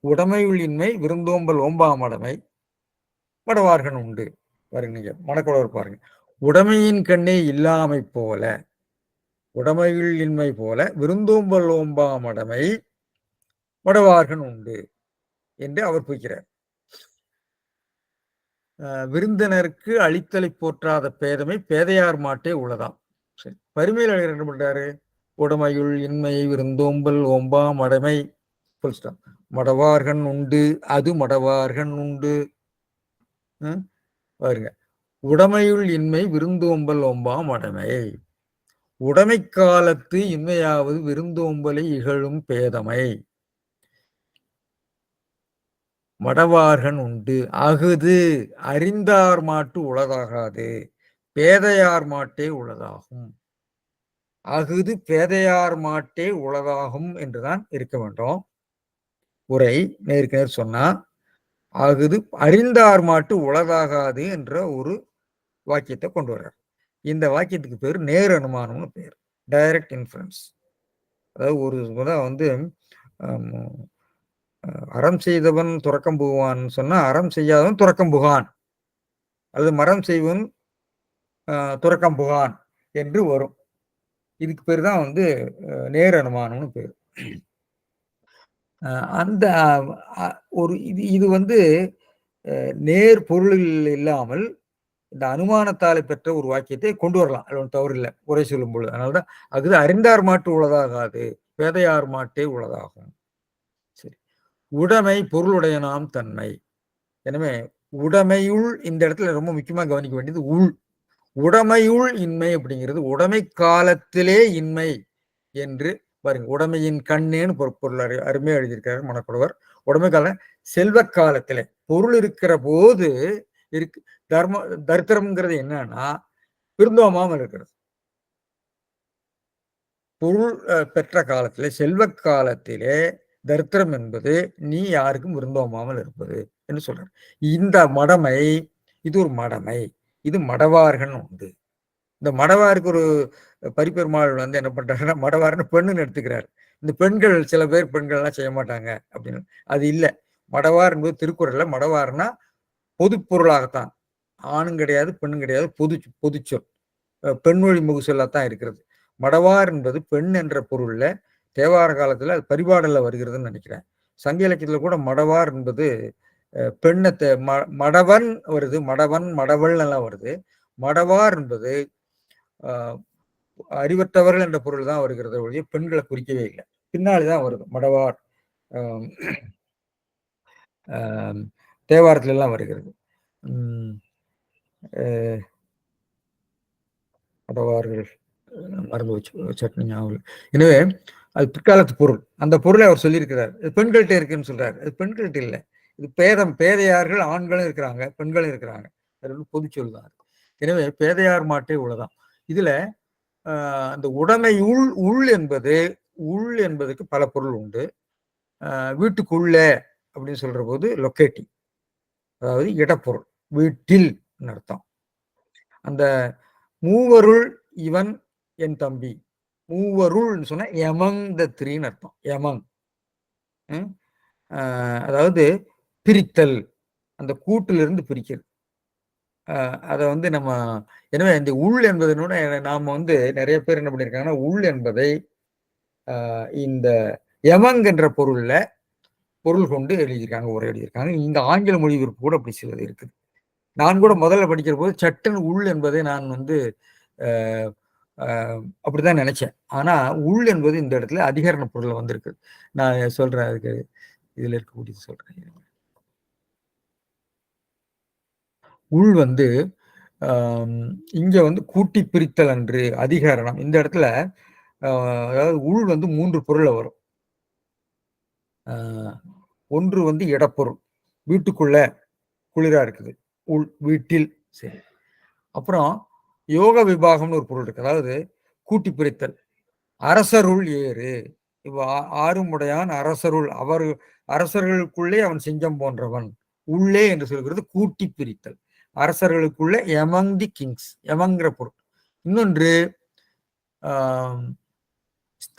உடமையுள் இன்மை விருந்தோம்பல் ஓம்பா மடமை மடவார்கள் உண்டு. பாருங்க, நீங்க மணக்குளவர் பாருங்க, உடமையின் கண்ணே இல்லாமை போல, உடமையுள் இன்மை போல விருந்தோம்பல் ஓம்பா மடமை மடவார்கள் உண்டு என்று அவர் போய்க்கிறார். விருந்தினருக்கு அளித்தலை போற்றாத பேதமை பேதையார் மாட்டே உள்ளதாம். சரி, பரிமையில் அழகர் என்ன பண்றாரு, உடமையுள் இன்மை விருந்தோம்பல் ஓம்பா மடமை மடவார்கண் உண்டு, அது மடவார்கண் உண்டு. பாருங்க, உடமையுள் இன்மை விருந்தோம்பல் ஓம்பா மடமை, உடைமை காலத்து இன்மையாவது விருந்தோம்பலை இகழும் பேதமை மடவார்கண் உண்டு, அகுது அறிந்தார் மாட்டு உளதாகாது பேதையார் மாட்டே உளதாகும். அகுது பேதையார் மாட்டே உளதாகும் என்றுதான் இருக்க வேண்டும். உரை நேருக்கு நேர் சொன்னா அகுது அறிந்தார் மாட்டு உளதாகாது என்ற ஒரு வாக்கியத்தை கொண்டு வர்றார். இந்த வாக்கியத்துக்கு பேர் நேர் அனுமானம்னு பேர், டைரக்ட் இன்ஃபரன்ஸ். அதாவது ஒரு வந்து அறம் செய்தவன் துறக்கம் புகுவான் சொன்னா அறம் செய்யாதவன் துறக்கம் புகான், அல்லது மரம் செய்வன் துறக்கம் புகான் என்று வரும். இதுக்கு பேர் தான் வந்து நேர் அனுமானம்னு பேர். அந்த ஒரு இது வந்து நேர் பொருளில் இல்லாமல் இந்த அனுமானத்தாலே பெற்ற ஒரு வாக்கியத்தை கொண்டு வரலாம். அது ஒன்றும் தவறு இல்லை, உரை சொல்லும் பொழுது. அதனால்தான் அது அறிந்தார் மாட்டு உளதாகாது, பேதையார் மாட்டே உளதாகும். சரி. உடைமை பொருளுடையனாம் தன்மை. எனவே உடைமையுள் இந்த இடத்துல ரொம்ப முக்கியமா கவனிக்க வேண்டியது உள். உடைமையுள் இன்மை அப்படிங்கிறது உடைமை காலத்திலே இன்மை என்று பாருங்க. உடைமையின் கண்ணேன்னு பொருள் அருமையா எழுதியிருக்காரு மணக்குடவர். உடைமை காலம் செல்வ காலத்திலே பொருள் இருக்கிற போது இருக்கு. தரித்திரம்ங்கிறது என்னன்னா விருந்தோமாமல் இருக்கிறது. பொருள் பெற்ற காலத்திலே செல்வ காலத்திலே தரித்திரம் என்பது நீ யாருக்கும் விருந்தோமாமல் இருப்பது என்று சொல்றார். இந்த மடமை இது ஒரு மடமை. இது மடவார்கள் உண்டு. இந்த மடவாருக்கு ஒரு பரிபெருமாள் வந்து என்ன பண்றாருன்னா மடவார்னு பெண்ணுன்னு எடுத்துக்கிறார். இந்த பெண்கள் சில பேர் பெண்கள் எல்லாம் செய்ய மாட்டாங்க அப்படின்னு. அது இல்லை. மடவார் என்பது திருக்குறள்ல மடவார்னா பொது பொருளாகத்தான். ஆணும் கிடையாது பெண்ணும் கிடையாது, பொதுச்சொல். பெண்மொழி முகுசொல்லாத்தான் இருக்கிறது. மடவார் என்பது பெண் என்ற பொருள்ல தேவார காலத்துல அது பரிபாடல்ல வருகிறதுன்னு நினைக்கிறேன். சங்க இலக்கியத்துல கூட மடவார் என்பது பெண்ணத்தை மடவன் வருது, மடவன் மடவள் எல்லாம் வருது. மடவார் என்பது அறிவற்றவர்கள் என்ற பொருள் தான் வருகிறது ஒழிய பெண்களை குறிக்கவே இல்லை. பின்னாடிதான் வருது மடவார். தேவாரத்துல எல்லாம் வருகிறது. மடவார்கள் மறந்து வச்சு சட்னி ஞாபகம். எனவே அது பிற்காலத்து பொருள். அந்த பொருளை அவர் சொல்லியிருக்கிறார். இது பெண்கள்கிட்ட இருக்குன்னு சொல்றாரு. அது பெண்கள்கிட்ட இல்லை. இது பேதையார்கள் ஆண்களும் இருக்கிறாங்க, பெண்களும் இருக்கிறாங்க. அது பொது சொல் தான். எனவே பேதையார் மாட்டே உள்ளதான். இதுல அந்த உடைமை உள் என்பதுக்கு பல பொருள் உண்டு. வீட்டுக்குள்ள அப்படின்னு சொல்ற போது லொக்கேட்டிங், அதாவது இடப்பொருள், வீட்டில் அர்த்தம். அந்த மூவருள் இவன் என் தம்பி, மூவருள்னு சொன்னா எமங் த த்ரீன்னு அர்த்தம். எமங் அதாவது பிரித்தல், அந்த கூட்டிலிருந்து பிரிக்கிறது. அதை வந்து நம்ம எனவே இந்த உள் என்பதனோட நாம வந்து நிறைய பேர் என்ன பண்ணியிருக்காங்கன்னா உள் என்பதை இந்த எமங் என்ற பொருள் கொண்டு எழுதியிருக்காங்க, உரை எழுதியிருக்காங்க. இந்த ஆங்கில மொழிபெயர்ப்பு கூட அப்படி சிலது இருக்குது. நான் கூட முதல்ல படிக்கிற போது சட்டன் உள் என்பதை நான் வந்து அப்படிதான் நினைச்சேன். ஆனா உள் என்பது இந்த இடத்துல அதிகரண பொருள் வந்திருக்கு. நான் சொல்றேன், அதுக்கு இதுல இருக்கக்கூடியது சொல்றேன். உள் வந்து இங்க வந்து கூட்டி பிரித்தல் அன்று அதிகரணம். இந்த இடத்துல அதாவது உள் வந்து 3 பொருள்ல வரும். ஒன்று வந்து இடப்பொருள், வீட்டுக்குள்ள குளிரா இருக்குது, உள் வீட்டில். சரி. அப்புறம் யோக விபாகம்னு ஒரு பொருள் இருக்கு, அதாவது கூட்டி பிரித்தல். அரசருள் ஏறு, இவ ஆறுமுடையான் அரசருள், அவர் அரசர்களுக்குள்ளே அவன் சிங்கம் போன்றவன். உள்ளே என்று சொல்கிறது கூட்டி பிரித்தல். அரசர்களுக்குள்ள எமங் தி கிங்ஸ், எமங்கிற பொருள். இன்னொன்று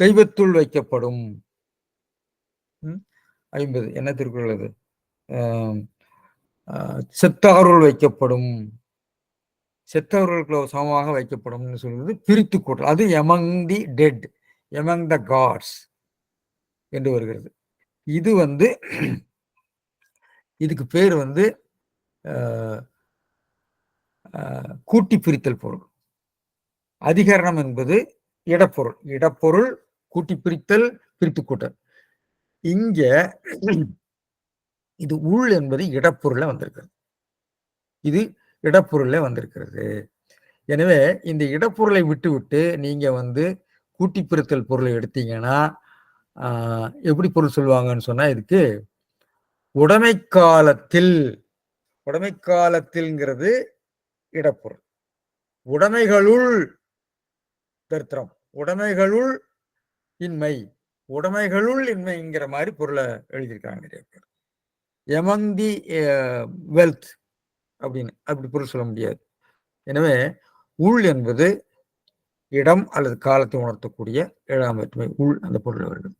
தெய்வத்துள் வைக்கப்படும். 50 என்ன திருக்குறள் அது? செத்தாருள் வைக்கப்படும், செத்தவர்களுக்கு சமமாக வைக்கப்படும் சொல்றது பிரித்து கூட்டல். அது among the dead, among the gods என்று வருகிறது. இது வந்து இதுக்கு பேர் வந்து கூட்டி பிரித்தல் பொருள். அதிகரணம் என்பது இடப்பொருள், இடப்பொருள் கூட்டி பிரித்தல், பிரித்து கூட்டல். இங்க இது உள் என்பது இடப்பொருள்ல வந்திருக்கிறது. இது இடப்பொருள்ல வந்திருக்கிறது. எனவே இந்த இடப்பொருளை விட்டு நீங்க வந்து கூட்டி பிரித்தல் பொருளை எடுத்தீங்கன்னா எப்படி பொருள் சொல்லுவாங்கன்னு சொன்னா, இதுக்கு உடைமை காலத்தில்ங்கிறது இடப்பொருள். உடைமைகளுள் தரித்திரம், உடைமைகளுள் இன்மை, உடைமைகளுள் இன்மைங்கிற மாதிரி பொருளை எழுதியிருக்காங்க நிறைய பேர். எமங் தி வெல்த் அப்படின்னு அப்படி பொருள் சொல்ல முடியாது. எனவே உள் என்பது இடம் அல்லது காலத்தை உணர்த்தக்கூடிய 7ஆம் வேற்றுமை உள் அந்த பொருள் வருகிறது.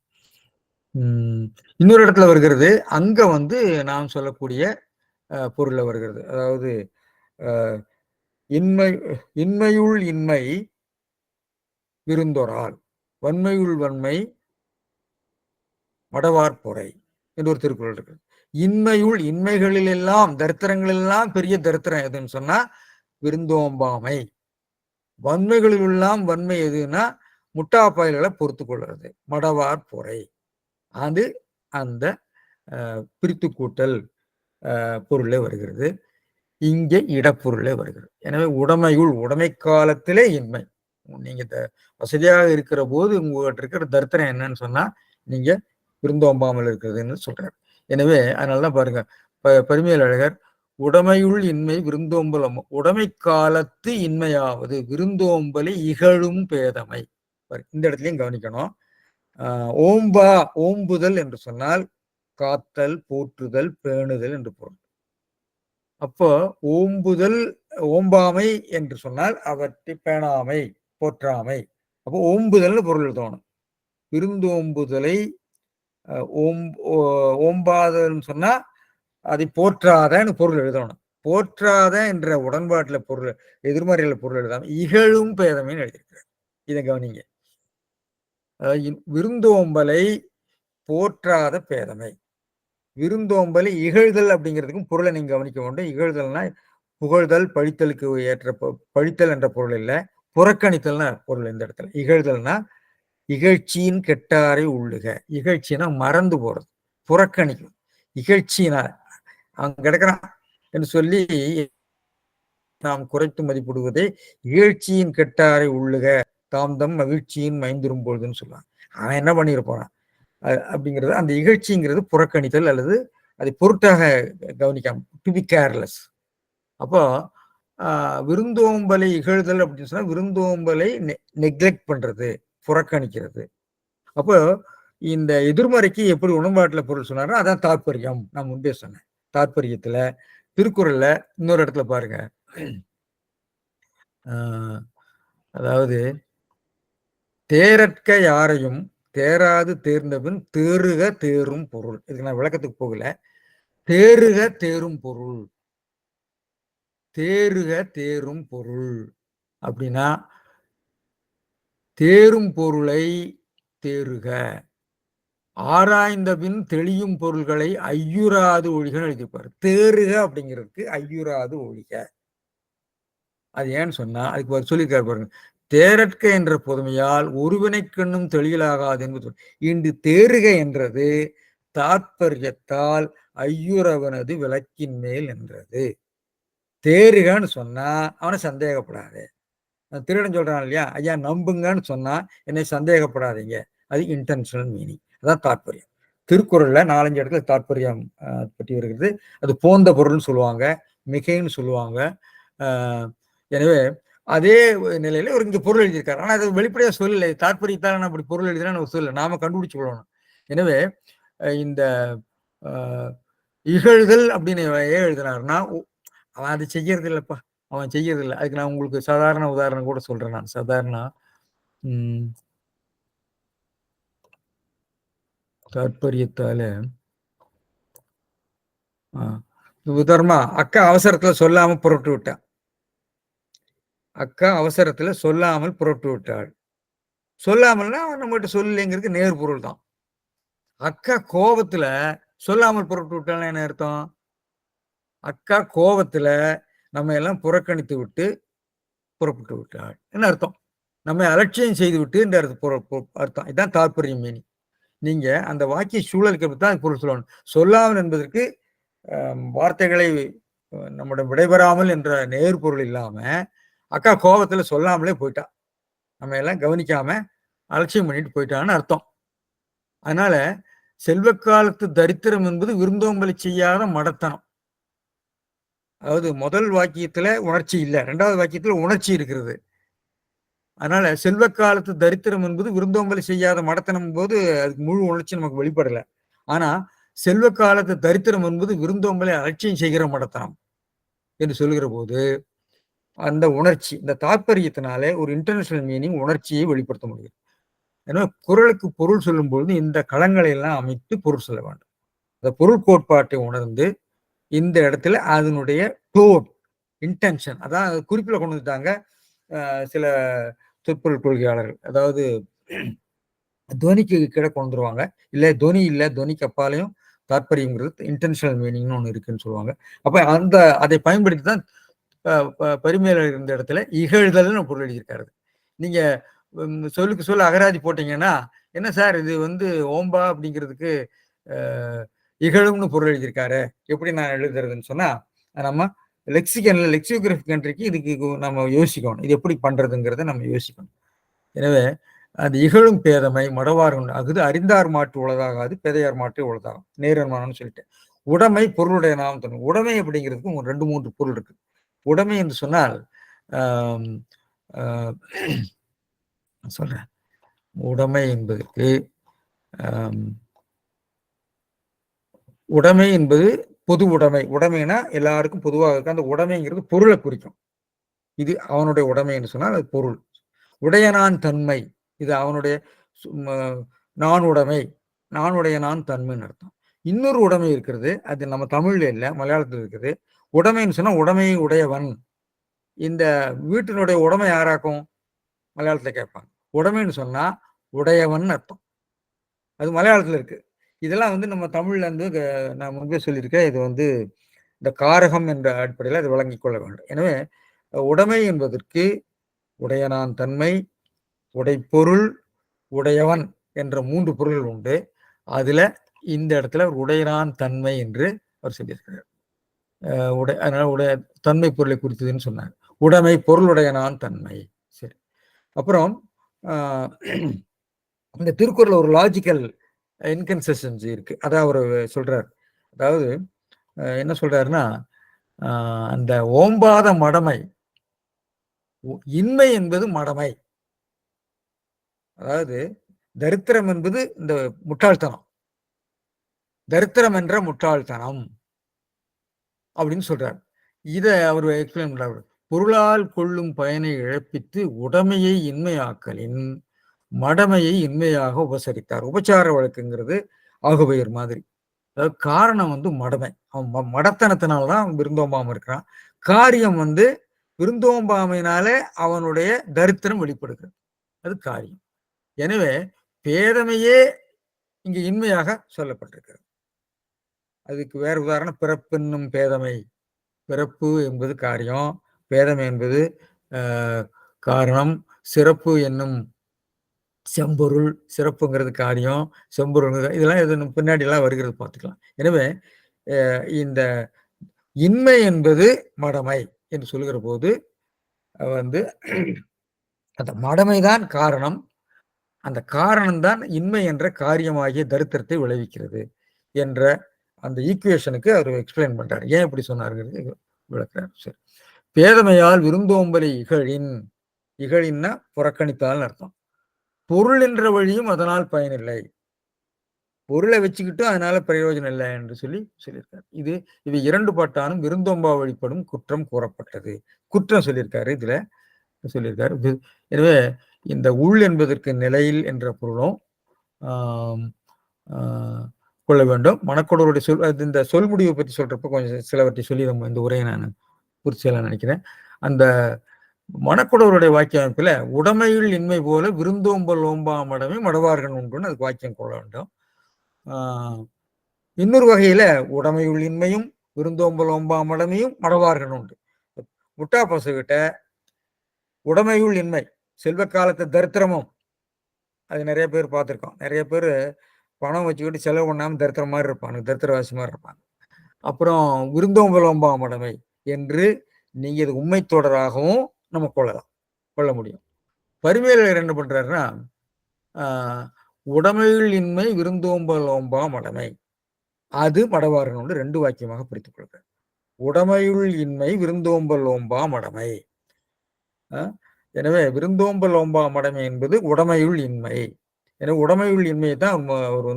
இன்னொரு இடத்துல வருகிறது, அங்க வந்து நாம் சொல்லக்கூடிய பொருள்ல வருகிறது. அதாவது இன்மையுள் இன்மை விருந்தொரால், வன்மையுள் வன்மை மடவார் பொறை என்று ஒரு திருக்குறள் இருக்கு. இன்மையுள் இன்மைகளில் எல்லாம் தரித்திரங்கள் எல்லாம் பெரிய தரித்திரம் எதுன்னு சொன்னா விருந்தோம்பாமை. வன்மைகளில் எல்லாம் வன்மை எதுன்னா முட்டாப்பயல்களை பொறுத்து கொள்றது, மடவார் பொறை. அது அந்த பிரித்து கூட்டல் பொருளே வருகிறது. இங்கே இடப்பொருளே வருகிறது. எனவே உடைமையுள் உடைமை காலத்திலே இன்மை. நீங்க வசதியாக இருக்கிற போது உங்ககிட்ட இருக்கிற தரித்திரம் என்னன்னு சொன்னா நீங்க விருந்தோம்பாமல் இருக்கிறதுன்னு சொல்றாரு. எனவே அதனாலதான் பாருங்க பரிமையல் அழகர் உடைமையுள் இன்மை விருந்தோம்பலம் உடைமை காலத்து இன்மையாவது விருந்தோம்பலை இகழும் பேதமை. இந்த இடத்துலயும் கவனிக்கணும். ஓம்புதல் என்று சொன்னால் காத்தல், போற்றுதல், பேணுதல் என்று பொருள். அப்போ ஓம்புதல் ஓம்பாமை என்று சொன்னால் அவற்றை பேணாமை, போற்றாமை. அப்போ ஓம்புதல்னு பொருள் எழுதணும். விருந்தோம்புதலை ஓம்பாதன்னு சொன்னா அதை போற்றாதன்னு பொருள் எழுதணும். போற்றாத என்ற உடன்பாட்டுல பொருள் எதிர்மறையில பொருள் எழுதாம இகழும் பேதமைன்னு எழுதியிருக்கிறார். இதை கவனிங்க. விருந்தோம்பலை போற்றாத பேதமை. விருந்தோம்பலை இகழ்தல் அப்படிங்கிறதுக்கும் பொருளை நீங்க கவனிக்க வேண்டும். இகழ்தல்னா புகழ்தல் பழித்தலுக்கு ஏற்ற பழித்தல் என்ற பொருள் இல்லை, புறக்கணித்தல்னா பொருள். இந்த இடத்துல இகழ்தல்னா இகழ்ச்சியின் கெட்டாரை உள்ளுக. இகழ்ச்சினா மறந்து போறது, புறக்கணிக்கும். இகழ்ச்சினா அவன் கிடக்கிறான் என்று சொல்லி நாம் குறைத்து மதிப்பிடுவதே இகழ்ச்சியின் கெட்டாரை உள்ளுக தாம் தம் மகிழ்ச்சியின் மைந்திரும் பொழுதுன்னு சொல்லுவாங்க. அவன் என்ன பண்ணியிருப்பான் அப்படிங்கிறது அந்த இகழ்ச்சிங்கிறது புறக்கணித்தல் அல்லது அதை பொருட்டாக கவனிக்காம, டு பி கேர்லெஸ். அப்போ விருந்தோம்பலை இகழ்தல் அப்படின்னு சொன்னா விருந்தோம்பலை நெக்லெக்ட் பண்றது, புறக்கணிக்கிறது. அப்போ இந்த எதிர்மறைக்கு எப்படி உடன்பாட்டுல பொருள் சொன்னாரோ அதான் தாற்பயம். நான் முன்பே சொன்னேன். தாற்பயத்துல திருக்குறள்ல இன்னொரு இடத்துல பாருங்க, அதாவது தேரற்க யாரையும் தேராது தேர்ந்தபின் தேறுக தேரும் பொருள். இதுக்கு நான் விளக்கத்துக்கு போகல. தேறுக தேரும் பொருள், தேறுக தேரும் பொருள் அப்படின்னா தேரும் பொருளை தேறுக, ஆராய்ந்த பின் தெளியும் பொருள்களை ஐயுறாது ஒழிக எழுதிப்பாரு. தேறுக அப்படிங்கிறதுக்கு ஐயுறாது ஒழிக. அது ஏன்னு சொன்னா அதுக்கு சொல்லியிருக்காரு பாருங்க. தேரற்க என்ற பொதுமையால் ஒருவனை கண்ணும் தெளியலாகாது என்பது. இன்று தேறுக என்றது தாற்பயத்தால் ஐயுறவனது விளக்கின் மேல் என்றது. தேறுகன்னு சொன்னா அவனை சந்தேகப்படாது. திருடன் சொல்றான் இல்லையா, ஐயா நம்புங்கன்னு சொன்னா என்னை சந்தேகப்படாதீங்க. அது இன்டென்ஷனல் மீனிங், அதான் தாற்பயம். திருக்குறள்ல 4-5 இடத்துல தாற்பயம் பற்றி வருகிறது. அது போந்த பொருள்னு சொல்லுவாங்க, மிகைன்னு சொல்லுவாங்க. எனவே அதே நிலையில ஒரு இங்க பொருள் எழுதியிருக்காரு. ஆனா அது வெளிப்படையா சொல்லலை. தாற்பயத்தால் அப்படி பொருள் எழுதினா நம்ம சொல்லல, நாம கண்டுபிடிச்சு கொள்ளணும். எனவே இந்த இகழ்தல் அப்படின்னு ஏன் எழுதினாருன்னா அவன் அது செய்யறது இல்லப்பா, அவன் செய்யறது இல்லை. அதுக்கு நான் உங்களுக்கு சாதாரண உதாரணம் கூட சொல்றேன். நான் சாதாரண தாற்பயத்தால உதாரணமா அக்கா அவசரத்துல சொல்லாம புறப்பட்டு விட்டான். அக்கா அவசரத்துல சொல்லாமல் புறப்பட்டு விட்டாள். சொல்லாமல்னா நம்மகிட்ட சொல்லலைங்கிறதுக்கு நேர் பொருள் தான். அக்கா கோபத்துல சொல்லாமல் புறப்பட்டு விட்டாள்னா என்ன அர்த்தம்? அக்கா கோபத்துல நம்ம எல்லாம் புறக்கணித்து விட்டு புறப்பட்டு விட்டாள் என்ன அர்த்தம்? நம்ம அலட்சியம் செய்து விட்டு இந்த அர்த்தம். இதுதான் தாற்பயம் மீனிங். நீங்க அந்த வாக்கிய சூழலுக்கு தான் பொருள் சொல்லணும். சொல்லாமல் என்பதற்கு வார்த்தைகளை நம்முடைய விடைபெறாமல் என்ற நேர் பொருள் இல்லாம அக்கா கோபத்துல சொல்லாமலே போயிட்டா, நம்ம எல்லாம் கவனிக்காம அலட்சியம் பண்ணிட்டு போயிட்டான்னு அர்த்தம். அதனால செல்வக்காலத்து தரித்திரம் என்பது விருந்தோம்பலை செய்யாத மடத்தனம். அதாவது முதல் வாக்கியத்துல உணர்ச்சி இல்லை, 2வது வாக்கியத்துல உணர்ச்சி இருக்கிறது. அதனால செல்வக்காலத்து தரித்திரம் என்பது விருந்தோம்பலை செய்யாத மடத்தனம் போது அதுக்கு முழு உணர்ச்சி நமக்கு வெளிப்படல. ஆனா செல்வ காலத்து தரித்திரம் என்பது விருந்தோம்பலை அலட்சியம் செய்கிற மடத்தனம் என்று சொல்லுகிற போது அந்த உணர்ச்சி, இந்த தாற்பயத்தினாலே ஒரு இன்டர்நேஷனல் மீனிங் உணர்ச்சியை வெளிப்படுத்த முடியும். எனவே குறளுக்கு பொருள் சொல்லும் பொழுது இந்த களங்களை எல்லாம் அமைத்து பொருள் சொல்ல வேண்டும். இந்த பொருள் கோட்பாட்டை உணர்ந்து இந்த இடத்துல அதனுடைய டோன், இன்டென்ஷன், அதான் குறிப்பில் கொண்டு வந்துட்டாங்க சில சொற்பொருள் கொள்கையாளர்கள். அதாவது துவனிக்கு கீழே கொண்டு வந்துருவாங்க, இல்லை துவனி இல்லை துவனிக்கு அப்பாலையும் தாற்பயம்ங்கிறது இன்டென்ஷனல் மீனிங்னு ஒன்று இருக்குன்னு சொல்லுவாங்க. அப்ப அதை பயன்படுத்தி தான் பரிமேலழகர் இருந்த இடத்துல இகழ்தல்னு பொருள் எழுதியிருக்காரு. நீங்க சொல்லுக்கு சொல்ல அகராதி போட்டீங்கன்னா, என்ன சார் இது ஓம்பா அப்படிங்கிறதுக்கு இகழும்னு பொருள் எழுதியிருக்காரு, எப்படி நான் எழுதுறதுன்னு சொன்னா, நம்ம லெக்சியோகிராஃபிக் கண்ட்ரிக்கு இதுக்கு நம்ம யோசிக்கணும், இது எப்படி பண்றதுங்கிறத நம்ம யோசிக்கணும். எனவே அந்த இகழும் பேதமை மடவார் அகுது அறிந்தார் மாட்டு உளதாகாது பேதையார் மாட்டு உளதாகும் நேரமானு சொல்லிட்டு. உடைமை பொருளுடைய நாம் தரும். உடைமை அப்படிங்கிறதுக்கு 2-3 பொருள் இருக்கு. உடைமை என்று சொன்னால் சொல்றேன். உடைமை என்பதற்கு உடைமை என்பது பொது உடைமை. உடைமைனா எல்லாருக்கும் பொதுவாக இருக்கு. அந்த உடைமைங்கிறது பொருளை குறிக்கும். இது அவனுடைய உடைமை என்று சொன்னால் அது பொருள். உடையனான் தன்மை, இது அவனுடைய நான் உடைமை, நானுடைய நான் தன்மைன்னு அர்த்தம். இன்னொரு உடைமை இருக்கிறது, அது நம்ம தமிழ்ல இல்லை, மலையாளத்தில் இருக்குது. உடைமைன்னு சொன்னா உடைமையை உடையவன். இந்த வீட்டினுடைய உடைமை யாராக்கும் மலையாளத்துல கேட்பாங்க. உடைமைன்னு சொன்னா உடையவன் அர்த்தம். அது மலையாளத்துல இருக்கு. இதெல்லாம் நம்ம தமிழ்ல நான் முன்பே சொல்லியிருக்கேன், இது இந்த காரகம் என்ற அடிப்படையில் அதை வழங்கிக் கொள்ள வேண்டும். எனவே உடைமை என்பதற்கு உடையனான் தன்மை, உடைப்பொருள், உடையவன் என்ற 3 பொருள்கள் உண்டு. அதுல இந்த இடத்துல உடையனான் தன்மை என்று அவர் சொல்லியிருக்கிறார். அதனால தன்மை பொருளை குறித்ததுன்னு சொன்னார். உடைமை பொருளுடையனான் தன்மை. சரி, அப்புறம் இந்த திருக்குறள் ஒரு லாஜிக்கல் இன்கன்சிஸ்டன்சி இருக்கு. அதான் அவர் சொல்றார். அதாவது என்ன சொல்றாருன்னா, அந்த ஓம்பாத மடமை, இன்மை என்பது மடமை. அதாவது தரித்திரம் என்பது இந்த முட்டாள்தனம், தரித்திரம் என்ற முட்டாள்தனம் அப்படின்னு சொல்றார். இதை அவர் எக்ஸ்பிளைன் பண்றாரு. பொருளால் கொள்ளும் பயனை இழப்பித்து உடைமையை இன்மையாக்கலின் மடமையை இன்மையாக உபசரித்தார். உபச்சார வழக்குங்கிறது ஆகுபெயர் மாதிரி. அதாவது காரணம் மடமை, அவன் மடத்தனத்தினால்தான் விருந்தோம்பாம இருக்கிறான். காரியம் விருந்தோம்பாமையினாலே அவனுடைய தரித்திரம் வெளிப்படுகிறது, அது காரியம். எனவே பேதமையே இங்கு இன்மையாக சொல்லப்பட்டிருக்கிறது. அதுக்கு வேற உதாரணம் பிறப்பென்னும் பேதமை. பிறப்பு என்பது காரியம், பேதமை என்பது காரணம். சிறப்பு என்னும் செம்பொருள், சிறப்புங்கிறது காரியம், செம்பொருள் இதெல்லாம் இது பின்னாடி எல்லாம் வருகிறது பார்த்துக்கலாம். எனவே இந்த இன்மை என்பது மடமை என்று சொல்லுகிற போது அந்த மடமைதான் காரணம், அந்த காரணம்தான் இன்மை என்ற காரியமாகிய தரித்திரத்தை விளைவிக்கிறது என்ற அந்த ஈக்குவேஷனுக்கு அவர் எக்ஸ்பிளைன் பண்றாரு. ஏன் இப்படி சொன்னாருங்கிறது விளக்குறாரு. சரி, பேதமையால் விருந்தோம்பலை இகழின்னா புறக்கணித்தால் அர்த்தம். பொருள் என்ற வழியும் அதனால் பயனில்லை, பொருளை வச்சுக்கிட்டும் அதனால பிரயோஜனம் இல்லை என்று சொல்லியிருக்காரு. இது 2 பாட்டானும் விருந்தோம்பா வழிபடும் குற்றம் கூறப்பட்டது. குற்றம் சொல்லியிருக்காரு, இதுல சொல்லியிருக்காரு. எனவே இந்த உள் என்பதற்கு நிலையில் என்ற பொருளும் கொள்ள வேண்டும். மனக்கொடருடைய இந்த சொல் முடிவை பற்றி சொல்றப்ப கொஞ்சம் சிலவற்றை சொல்லி நம்ம இந்த உரையை நான் குறிச்செல்லாம் நினைக்கிறேன். அந்த மனக்குடவருடைய வாக்கிய அமைப்புல உடைமையில் இன்மை போல விருந்தோம்பல் ஓம்பா மடமை மடவார்கள் உண்டுன்னு அதுக்கு வாக்கியம் கொள்ள வேண்டும். இன்னொரு வகையில உடைமையுள் இன்மையும் விருந்தோம்பல் ஓம்பா மடமையும் மடவார்கள் உண்டு. முட்டா பசுகிட்ட உடைமையுள் இன்மை, செல்வ காலத்து தரித்திரமும், அது நிறைய பேர் பார்த்துருக்கோம். நிறைய பேர் பணம் வச்சுக்கிட்டு செலவு பண்ணாமல் தரித்திரம் மாதிரி இருப்பாங்க, தரித்திரவாசி மாதிரி இருப்பாங்க. அப்புறம் விருந்தோம்பல் ஓம்பா மடமை என்று நீங்க இது உண்மை தொடராகவும் நம்ம கொள்ள முடியும். பரிமேலழகர் என்ன பண்றாருன்னா, உடைமையுள் இன்மை விருந்தோம்பல் ஓம்பா மடமை, அது மடவார்கள் 2 வாக்கியமாக பிரித்துக் கொள்கிறார். உடைமையுள் இன்மை விருந்தோம்பல் ஓம்பா மடமை. எனவே விருந்தோம்பல் ஓம்பா மடமை என்பது உடைமையுள் இன்மை. எனவே உடைமையுள் இன்மையை தான் அவர்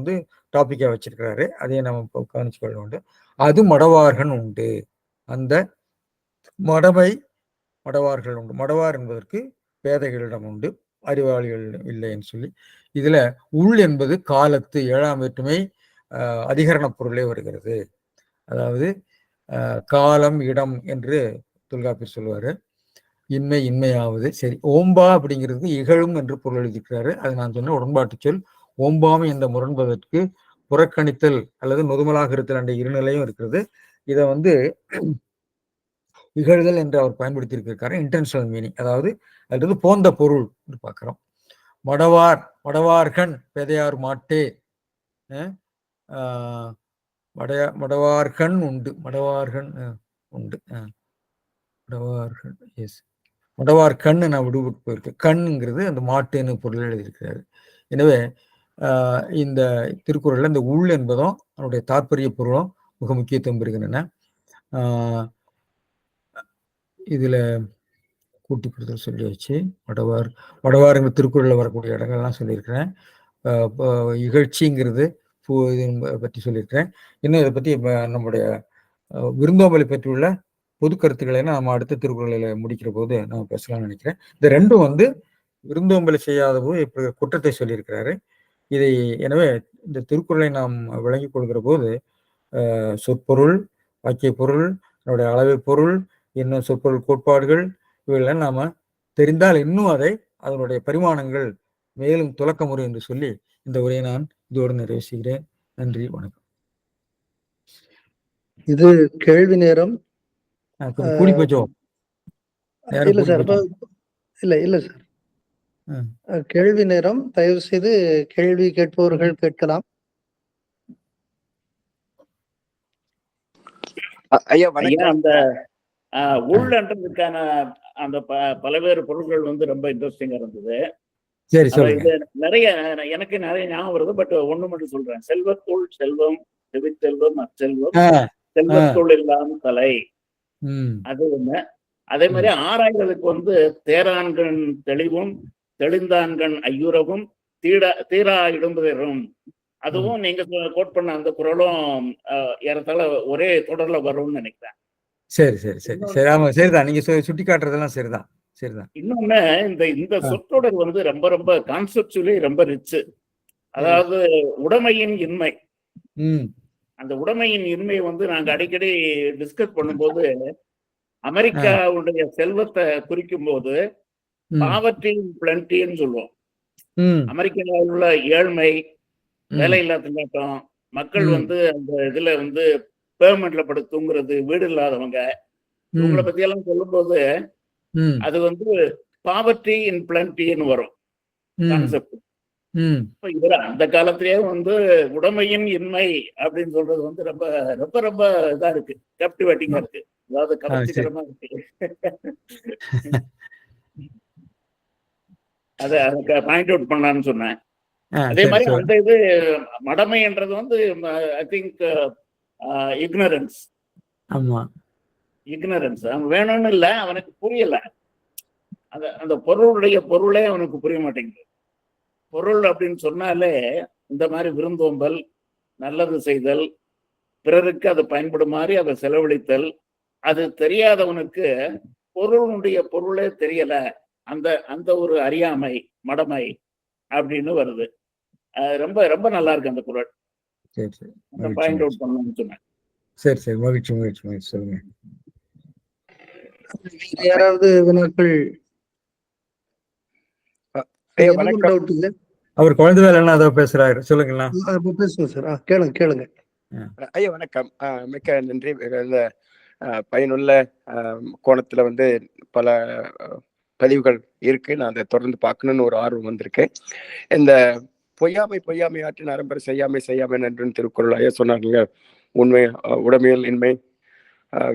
டாபிக்கா வச்சிருக்கிறாரு. அதையே நம்ம கவனிச்சு கொள்ள வேண்டும். அது மடவார்கள் உண்டு. அந்த மடமை மடவார்கள் உண்டு. மடவார் என்பதற்கு பேதைகளிடம் உண்டு, அறிவாளிகள் இல்லைன்னு சொல்லி. இதுல உள் என்பது காலத்து 7ஆம் வேற்றுமை அதிகரண பொருளே வருகிறது. அதாவது காலம் இடம் என்று தொல்காப்பியர் சொல்லுவாரு. இன்மை இன்மையாவது. சரி, ஓம்பா அப்படிங்கிறதுக்கு இகழும் என்று பொருள் எழுதிக்கிறாரு. அது நான் சொன்ன உடன்பாட்டு சொல். ஓம்பாமை என்ற முரண்பதற்கு புறக்கணித்தல் அல்லது நொதுமலாக இருத்தல் என்ற இருநிலையும் இருக்கிறது. இதை வந்து இகழ்தல் என்று அவர் பயன்படுத்தி இருக்காரு. இன்டென்ஷனல் மீனிங், அதாவது அல்லது போந்த பொருள் என்று பார்க்கிறோம். மடவார், மடவார்கண் பெதையார் மாட்டே, மடவார்கண் உண்டு, மடவார்கண் உண்டு, மடவார்கண் எஸ், மடவார்கண் நான் விடுபட்டு போயிருக்கேன். கண்ணுங்கிறது அந்த மாட்டுன்னு பொருள் எழுதியிருக்கிறாரு. எனவே இந்த திருக்குறள்ல இந்த உள் என்பதும் அதனுடைய தாற்பரிய பொருளும் மிக முக்கியத்துவம் பெறுகின்றன. இதுல கூட்டி கொடுத்தல் சொல்லியாச்சு. வடவாருங்கிற திருக்குறளில் வரக்கூடிய இடங்கள்லாம் சொல்லியிருக்கிறேன். இகழ்ச்சிங்கிறது பற்றி சொல்லியிருக்கிறேன். இன்னும் இதை பற்றி நம்முடைய விருந்தோம்பலை பற்றியுள்ள பொது கருத்துக்களை நம்ம அடுத்த திருக்குறளில் முடிக்கிற போது நம்ம பேசலாம்னு நினைக்கிறேன். இந்த ரெண்டும் வந்து விருந்தோம்பலை செய்யாத போது இப்ப குற்றத்தை சொல்லியிருக்கிறாரு. இதை எனவே இந்த திருக்குறளை நாம் விளங்கிக் கொள்கிற போது சொற்பொருள், வாக்கிய பொருள், அதனுடைய அளவை பொருள், இன்னும் சொற்பொருள் கோட்பாடுகள் இவையெல்லாம் நாம தெரிந்தால் இன்னும் அதனுடைய பரிமாணங்கள் மேலும் துலக்க முறை என்று சொல்லி இந்த உரையை நான் இதோடு நிறைவு செய்கிறேன். நன்றி, வணக்கம். இது கேள்வி நேரம். கூடி போச்சோ? இல்ல சார், இல்ல சார், கேள்வி நேரம். தயவு செய்து கேள்வி கேட்பவர்கள் கேட்கலாம். ஐயா அந்த உள்ளன்றதுக்கான அந்த பல்வேறு பொருட்கள் வந்து ரொம்ப இன்ட்ரெஸ்டிங்கா இருந்தது. சரி, இது நிறைய எனக்கு நிறைய ஞாபகம் வருது. பட் ஒண்ணு மட்டும் சொல்றேன். செல்வத்துள் செல்வம், செவிச்செல்வம், அச்செல்வம், செல்வத்துள் இல்லாம தலை, அது ஒண்ணு. அதே மாதிரி ஆராய்வதற்கு வந்து தேரான்கண் தெளிவும், தெளிந்தான்கண் ஐயுறவும், தீரா இடும்புதரும், அதுவும் நீங்க கோட் பண்ண அந்த குறளும் ஏறத்தாழ ஒரே தொடர்ல வரும்னு நினைக்கிறேன். சரி சரி சரி சரி, ஆமா, சரிதான். நீங்க சுட்டி காட்டுறதெல்லாம் சரிதான் சரிதான். இன்னொன்னு, இந்த சொற்றொடர் வந்து ரொம்ப ரொம்ப கான்செப்சுவலி ரொம்ப ரிச்சு. அதாவது உடைமையின் இன்மை. அந்த உடைமையின் இன்மையை வந்து நாங்க அடிக்கடி டிஸ்கஸ் பண்ணும்போது அமெரிக்காவுடைய செல்வத்தை குறிக்கும் போது பாவர்ட்டி பிளன்டின்னு சொல்லுவோம். அமெரிக்காவில் உள்ள ஏழ்மை, வேலையில்லா திண்டாட்டம், மக்கள் வந்து அந்த இதுல வந்து பெர்மனன்ட்ல படுத்துங்கிறது, வீடு இல்லாதவங்க, இவங்களை பத்தி எல்லாம் சொல்லும் போது அது வந்து பாவர்ட்டி இன் பிளன்டின்னு வரும் கான்செப்ட். இவர் அந்த காலத்திலேயே வந்து உடைமையின் இன்மை அப்படின்னு சொல்றது வந்து ரொம்ப ரொம்ப ரொம்ப இதா இருக்கு, கேப்டிவேட்டிங்கா இருக்கு, அதாவது கவர்ச்சிகரமா இருக்கு. அதை பாயிண்ட் அவுட் பண்ணலான்னு சொன்னேன். அதே மாதிரி அந்த இது மடமைன்றது வந்து ஐ திங்க் இக்னரன்ஸ். இக்னரன்ஸ் அவன் வேணும்னு இல்லை, அவனுக்கு புரியல. அந்த பொருளுடைய பொருளே அவனுக்கு புரிய மாட்டேங்குது. பொருள் அப்படின்னு சொன்னாலே இந்த மாதிரி விருந்தோம்பல், நல்லது செய்தல், பிறருக்கு அது பயன்படும் மாதிரி அதை செலவழித்தல், அது தெரியாதவனுக்கு பொருளுடைய பொருளே தெரியல, அந்த அந்த ஒரு அறியாமை, மடமை அப்படின்னு வருது. ரொம்ப ரொம்ப நல்லா இருக்கு அந்த குறள். பாயிண்ட் அவுட் பண்ணணும்னு சொன்னேன். சரி சரி, மகிழ்ச்சி மகிழ்ச்சி மகிழ்ச்சி. சொல்லுங்க, யாராவது வினாக்கள்? அவர் குழந்தை வேலை அதை பேசுறாரு, சொல்லுங்களா? பேசுங்க சார், கேளுங்க கேளுங்க. ஐயா வணக்கம், மிக்க நன்றி. இந்த பயனுள்ள கோணத்துல வந்து பல பதிவுகள் இருக்கு, நான் அதை தொடர்ந்து பார்க்கணும்னு ஒரு ஆர்வம் வந்திருக்கு. இந்த பொய்யாமை ஆற்றின் அறம்பெற செய்யாமை நன்று திருக்குறள் ஐயா சொன்னாங்க. உண்மை, உடைமையில் இன்மை,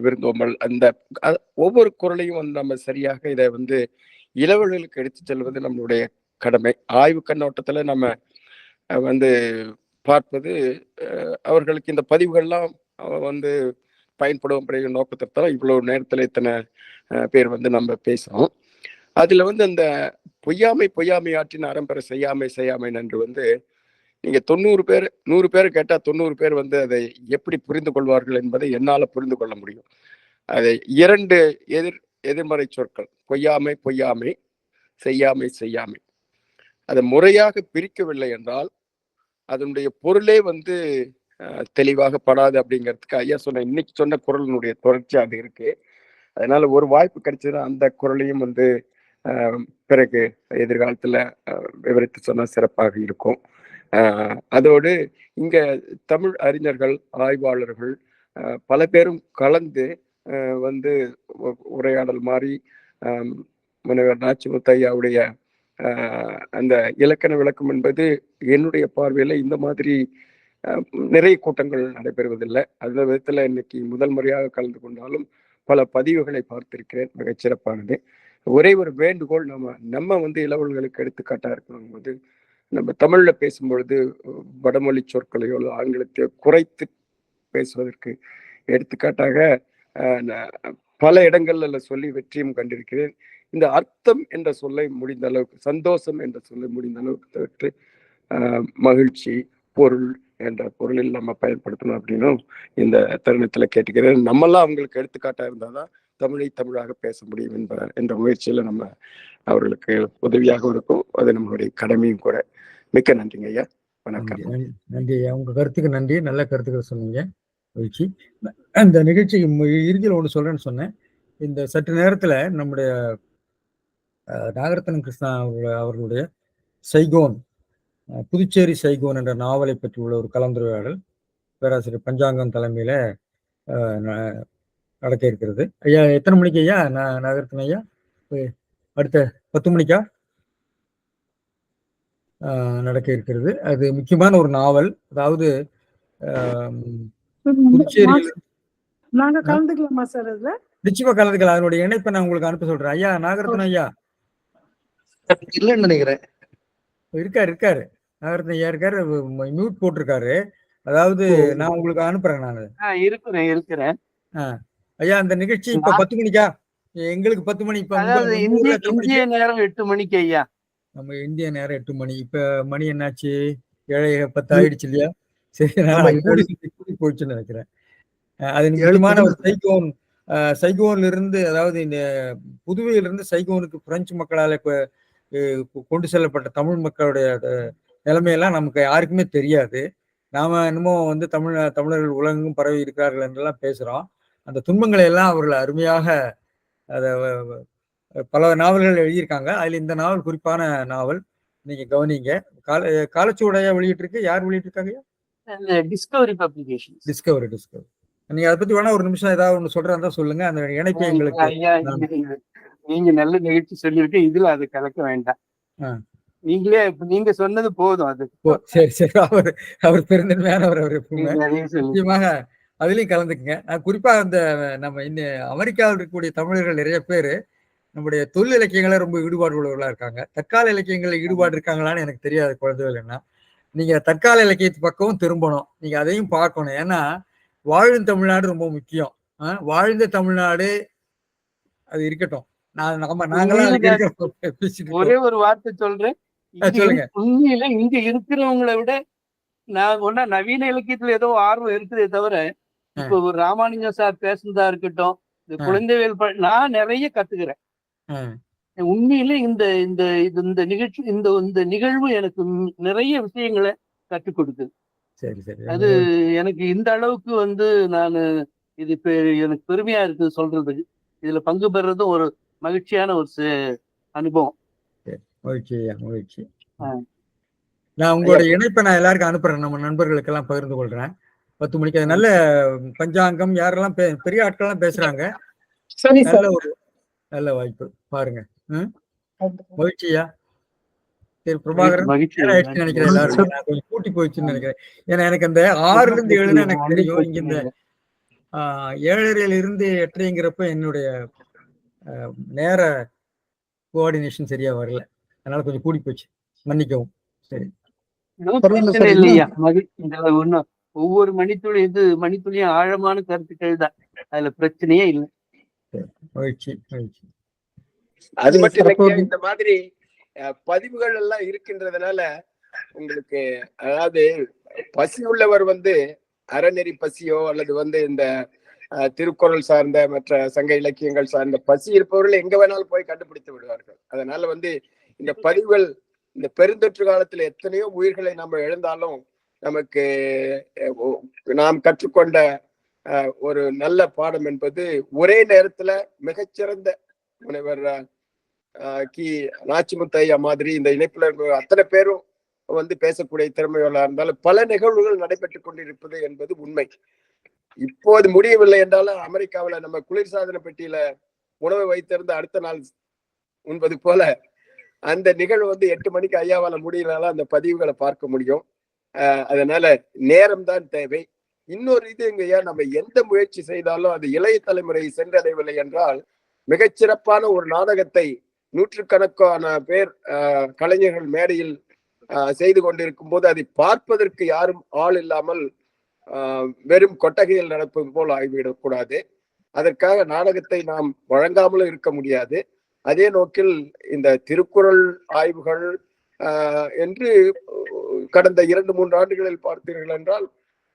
விருந்தோம்பல், அந்த ஒவ்வொரு குறளையும் வந்து நம்ம சரியாக இதை வந்து இளவல்களுக்கு எடுத்து செல்வது நம்மளுடைய கடமை. ஆய்வு கண்ணோட்டத்துல நம்ம வந்து பார்ப்பது, அவர்களுக்கு இந்த பதிவுகள்லாம் வந்து பயன்படும் நோக்கத்திற்காக இவ்வளவு நேரத்துல இத்தனை பேர் வந்து நம்ம பேசுறோம். அதுல வந்து அந்த பொய்யாமை ஆற்றின் அறம்பெற செய்யாமை நன்று வந்து நீங்க 90 பேர் 100 பேர் கேட்டா 90 பேர் வந்து அதை எப்படி புரிந்து கொள்வார்கள் என்பதை என்னால புரிந்து கொள்ள முடியும். அதை 2 எதிர்மறை சொற்கள், பொய்யாமை, செய்யாமை, அதை முறையாக பிரிக்கவில்லை என்றால் அதனுடைய பொருளே வந்து தெளிவாக படாது அப்படிங்கிறதுக்கு ஐயா சொன்ன இன்னைக்கு சொன்ன குறளினுடைய தொடர்ச்சி அது இருக்கு. அதனால ஒரு வாய்ப்பு கிடைச்சதுன்னா அந்த குறளையும் வந்து பிறகு எதிர்காலத்துல விவரித்து சொன்னா சிறப்பாக இருக்கும். அதோடு இங்க தமிழ் அறிஞர்கள், ஆய்வாளர்கள் பல பேரும் கலந்து வந்து உரையாடல் மாதிரி முனைவர் நாச்சிமுத்தையாவுடைய அந்த இலக்கண விளக்கம் என்பது என்னுடைய பார்வையில இந்த மாதிரி நிறைய கூட்டங்கள் நடைபெறுவதில்லை. அந்த விதத்துல இன்னைக்கு முதல் முறையாக கலந்து கொண்டாலும் பல பதிவுகளை பார்த்திருக்கிறேன், மிகச்சிறப்பானது. ஒரே ஒரு வேண்டுகோள், நம்ம வந்து இளவல்களுக்கு எடுத்துக்காட்டா இருக்கணும் போது நம்ம தமிழ்ல பேசும்பொழுது வடமொழி சொற்களையோ ஆங்கிலத்தையோ குறைத்து பேசுவதற்கு எடுத்துக்காட்டாக பல இடங்கள்ல சொல்லி வெற்றியும் கண்டிருக்கிறேன். இந்த அர்த்தம் என்ற சொல்லை முடிந்த அளவுக்கு, சந்தோஷம் என்ற சொல்லை முடிந்த அளவுக்கு தவிர்த்து மகிழ்ச்சி, பொருள் என்ற பொருளில் நம்ம பயன்படுத்தணும் அப்படின்னும் இந்த தருணத்துல கேட்டுக்கிறேன். நம்மெல்லாம் அவங்களுக்கு எடுத்துக்காட்டா இருந்தாதான் தமிழை தமிழாக பேச முடியும் என்ற முயற்சியில நம்ம அவர்களுக்கு உதவியாக இருக்கும். அது நம்மளுடைய கடமையும் கூட. மிக்க நன்றிங்க ஐயா. வணக்கம். நன்றி ஐயா, உங்க கருத்துக்கு நன்றி. நல்ல கருத்துக்கள் சொன்னீங்க, மகிழ்ச்சி. இந்த நிகழ்ச்சி இறுதியில் ஒன்று சொல்றேன்னு சொன்னேன். இந்த சற்று நேரத்துல நம்முடைய நாகரத்னம் கிருஷ்ணா அவர்களுடைய சைகோன், புதுச்சேரி சைகோன் என்ற நாவலை பற்றி உள்ள ஒரு கலந்துரையாடல் பேராசிரியர் பஞ்சாங்கம் தலைமையில நடக்க இருக்கிறது. ஐயா, எத்தனை மணிக்கு ஐயா நாகரத்னம் ஐயா? அடுத்த 10 மணிக்கா நடக்க இருக்கிறது. அது முக்கியமான ஒரு நாவல். அதாவது புதுச்சேரியில் நாங்க கலந்துக்கலாமா சார்? அதுல நிச்சயமா கலந்துக்கலாம். அதனுடைய இணைப்பை நான் உங்களுக்கு அனுப்ப சொல்றேன். ஐயா நாகரத்னம் ஐயா இல்லைன்னு நினைக்கிறேன். இருக்காரு நாகரத்னம் ஐயா இருக்காரு, மியூட் போட்டிருக்காரு. அதாவது நான் உங்களுக்கு அனுப்புறேன். நான் இருக்கிறேன். ஐயா, அந்த நிகழ்ச்சி இப்ப 10 மணிக்கா? எங்களுக்கு 10 மணி. இப்ப இந்திய நேரம் 8 மணிக்கு ஐயா. நம்ம இந்திய நேரம் 8 மணி. இப்ப மணி என்னாச்சு? 7:10 ஆயிடுச்சு இல்லையா? சரி, போயிடுச்சுன்னு நினைக்கிறேன். அது முக்கியமான ஒரு சைகோன்ல இருந்து, அதாவது இந்த புதுவையிலிருந்து சைகோனுக்கு பிரெஞ்சு மக்களால் கொண்டு செல்லப்பட்ட தமிழ் மக்களுடைய நிலைமையெல்லாம் நமக்கு யாருக்குமே தெரியாது. நாம இன்னமும் வந்து தமிழர்கள் உலகெங்கும் பரவி இருக்கிறார்கள் என்றெல்லாம் பேசுறோம். அந்த துன்பங்களை எல்லாம் அவர்கள் அருமையாக அதை பல நாவல்கள் எழுதியிருக்காங்க. அதுல இந்த நாவல் குறிப்பான நாவல். நீங்க கவனிங்க. காலச்சுவடையா வெளியிட்டிருக்கு. யார் வெளியிட்டிருக்காங்க? Discovery publication. டிஸ்கவரி. நீங்க அதை பத்தி வேணா ஒரு நிமிஷம் ஏதாவது ஒண்ணு சொல்றதா சொல்லுங்க. அந்த இணைப்பை எங்களுக்கு. நீங்க நல்ல நிகழ்ச்சி சொல்லிருக்கு, இதுல அது கலக்க வேண்டாம். நீங்க சொன்னது போதும். அது சரி. அவர் பெருந்தன்மையானவர். அவர் முக்கியமாக அதுலயும் கலந்துக்குங்க. நான் குறிப்பா அந்த நம்ம இந்த அமெரிக்காவில் இருக்கக்கூடிய தமிழர்கள் நிறைய பேர் நம்முடைய தொழில் இலக்கியங்களை ரொம்ப ஈடுபாடு உள்ளவர்களா இருக்காங்க. தற்கால இலக்கியங்கள்ல ஈடுபாடு இருக்காங்களான்னு எனக்கு தெரியாது. குழந்தைகள்னா நீங்க தற்கால இலக்கியத்து பக்கமும் திரும்பணும். நீங்க அதையும் பார்க்கணும். ஏன்னா வாழும் தமிழ்நாடு ரொம்ப முக்கியம். வாழ்ந்த தமிழ்நாடு அது இருக்கட்டும். ஒரே ஒரு வார்த்தை சொல்றேன். சொல்லுங்க. உண்மையில இங்க இருக்கிறவங்களை விட நான் ஒன்னா நவீன இலக்கியத்துல ஏதோ ஆர்வம் இருக்குதே தவிர, இப்ப ஒரு ராமானுஜம் சார் பேசுனதா இருக்கட்டும், இந்த குழந்தைவேல் நான் நிறைய கத்துக்கிறேன். உண்மையில இந்த நிகழ்ச்சி இந்த நிகழ்வு எனக்கு நிறைய விஷயங்களை கற்றுக் கொடுக்குது. அது எனக்கு இந்த அளவுக்கு வந்து நான் இது எனக்கு பெருமையா இருக்கு சொல்றதுக்கு. இதுல பங்கு பெறதும் ஒரு மகிழ்ச்சியான ஒரு அனுபவம். மகிழ்ச்சி. நான் உங்களோட இணைப்பை நான் எல்லாருக்கும் அனுப்புறேன். நம்ம நண்பர்களுக்கு எல்லாம் பகிர்ந்து கொள்றேன். 10 மணிக்கு. நல்ல பஞ்சாங்கம் யாரெல்லாம் பெரிய ஆட்கள் எல்லாம் பேசுறாங்க. நல்ல வாய்ப்பு பாருங்க. மகிழ்ச்சியா? சரி பிரபாகரன், நினைக்கிறேன் எல்லாரும் கொஞ்சம் கூட்டி போயிடுச்சுன்னு நினைக்கிறேன். ஏன்னா எனக்கு அந்த 6ல இருந்து 7 எனக்கு தெரியும். இங்க இந்த 7:30 இருந்து 8:30ங்கிறப்ப என்னுடைய நேர கோஆர்டினேஷன் சரியா வரல. அதனால கொஞ்சம் கூடி போச்சு, மன்னிக்கவும். சரி, இல்லையா? ஒவ்வொரு மணித்துளியும் ஆழமான கருத்துக்கள் தான். அதுல பிரச்சனையே இல்லை. மகிழ்ச்சி. அது மட்டும் இல்லைங்க, இந்த மாதிரி பதிவுகள் எல்லாம் இருக்கின்றதுனால உங்களுக்கு, அதாவது பசி உள்ளவர் வந்து அறநெறி பசியோ அல்லது வந்து இந்த திருக்குறள் சார்ந்த மற்ற சங்க இலக்கியங்கள் சார்ந்த பசி இருப்பவர்கள் எங்க வேணாலும் போய் கண்டுபிடித்து விடுவார்கள். அதனால வந்து இந்த பதிவுகள், இந்த பெருந்தொற்று காலத்துல எத்தனையோ உயிர்களை நம்ம எழுந்தாலும் நமக்கு நாம் கற்றுக்கொண்ட ஒரு நல்ல பாடம் என்பது ஒரே நேரத்துல மிகச்சிறந்த முனைவர் நாச்சிமுத்தையா மாதிரி இந்த இணைப்புல அத்தனை பேரும் வந்து பேசக்கூடிய திறமையுள்ளா இருந்தாலும் பல நிகழ்வுகள் நடைபெற்றுக் கொண்டிருப்பது என்பது உண்மை. இப்போது முடியவில்லை என்றாலும் அமெரிக்காவில நம்ம குளிர்சாதன பெட்டியில உணவை வைத்திருந்து அடுத்த நாள் உண்பது போல அந்த நிகழ்வு வந்து 8 மணிக்கு ஐயாவால முடியலனாலும் அந்த பதிவுகளை பார்க்க முடியும். அதனால நேரம் தான் தேவை. இன்னொரு இது ஐயா, நம்ம எந்த முயற்சி செய்தாலும் அது இளைய தலைமுறை சென்றடையவில்லை என்றால் மிகச்சிறப்பான ஒரு நாடகத்தை நூற்றுக்கணக்கான பேர் கலைஞர்கள் மேடையில் செய்து கொண்டிருக்கும் போது அதை பார்ப்பதற்கு யாரும் ஆள் இல்லாமல் வெறும் கொட்டகையில் நடப்பது போல் ஆகிவிடக்கூடாது. அதற்காக நாடகத்தை நாம் வழங்காமலும் இருக்க முடியாது. அதே நோக்கில் இந்த திருக்குறள் ஆய்வுகள் என்று கடந்த 2-3 ஆண்டுகளில் பார்த்தீர்கள் என்றால்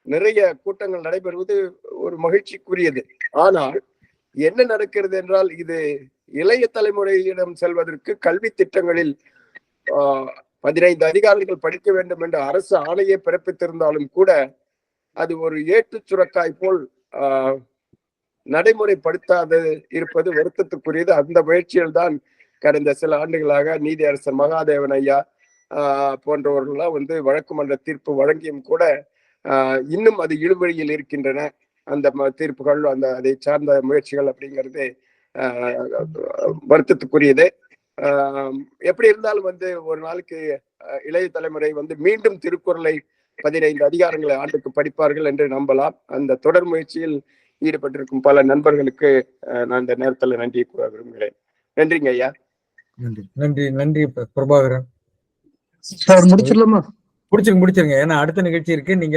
நிறைய கூட்டங்கள் நடைபெறுவது ஒரு மகிழ்ச்சிக்குரியது. ஆனால் என்ன நடக்கிறது என்றால் இது இளைய தலைமுறையிடம் செல்வதற்கு கல்வி திட்டங்களில் 15 அதிகாரிகள் படிக்க வேண்டும் என்ற அரசு ஆணையை பிறப்பித்திருந்தாலும் கூட அது ஒரு ஏட்டு சுரக்காய் போல் நடைமுறைப்படுத்தாது இருப்பது வருத்தத்துக்குரியது. அந்த முயற்சியில் தான் கடந்த சில ஆண்டுகளாக நீதியரசர் மகாதேவன் ஐயா போன்றவர்கள்லாம் வந்து வழக்கு மன்ற தீர்ப்பு வழங்கியும் கூட இன்னும் அது இழுவழியில் இருக்கின்றன. அந்த தீர்ப்புகள் அதை சார்ந்த முயற்சிகள் அப்படிங்கிறது வருத்தத்துக்குரியது. எப்படி இருந்தாலும் வந்து ஒரு நாளைக்கு இளைய தலைமுறை வந்து மீண்டும் திருக்குறளை 15 அதிகாரங்களை ஆண்டுக்கு படிப்பார்கள் என்று நம்பலாம். அந்த தொடர் முயற்சியில் ஈடுபட்டிருக்கும் பல நண்பர்களுக்கு நான் இந்த நேரத்தில் நன்றி கூற விரும்புகிறேன். நன்றிங்க ஐயா. நன்றி நன்றி நன்றி பிரபாகரன். முடிச்சிடலாமா? முடிச்சிருங்க. ஏன்னா அடுத்த நிகழ்ச்சி இருக்கு. நீங்க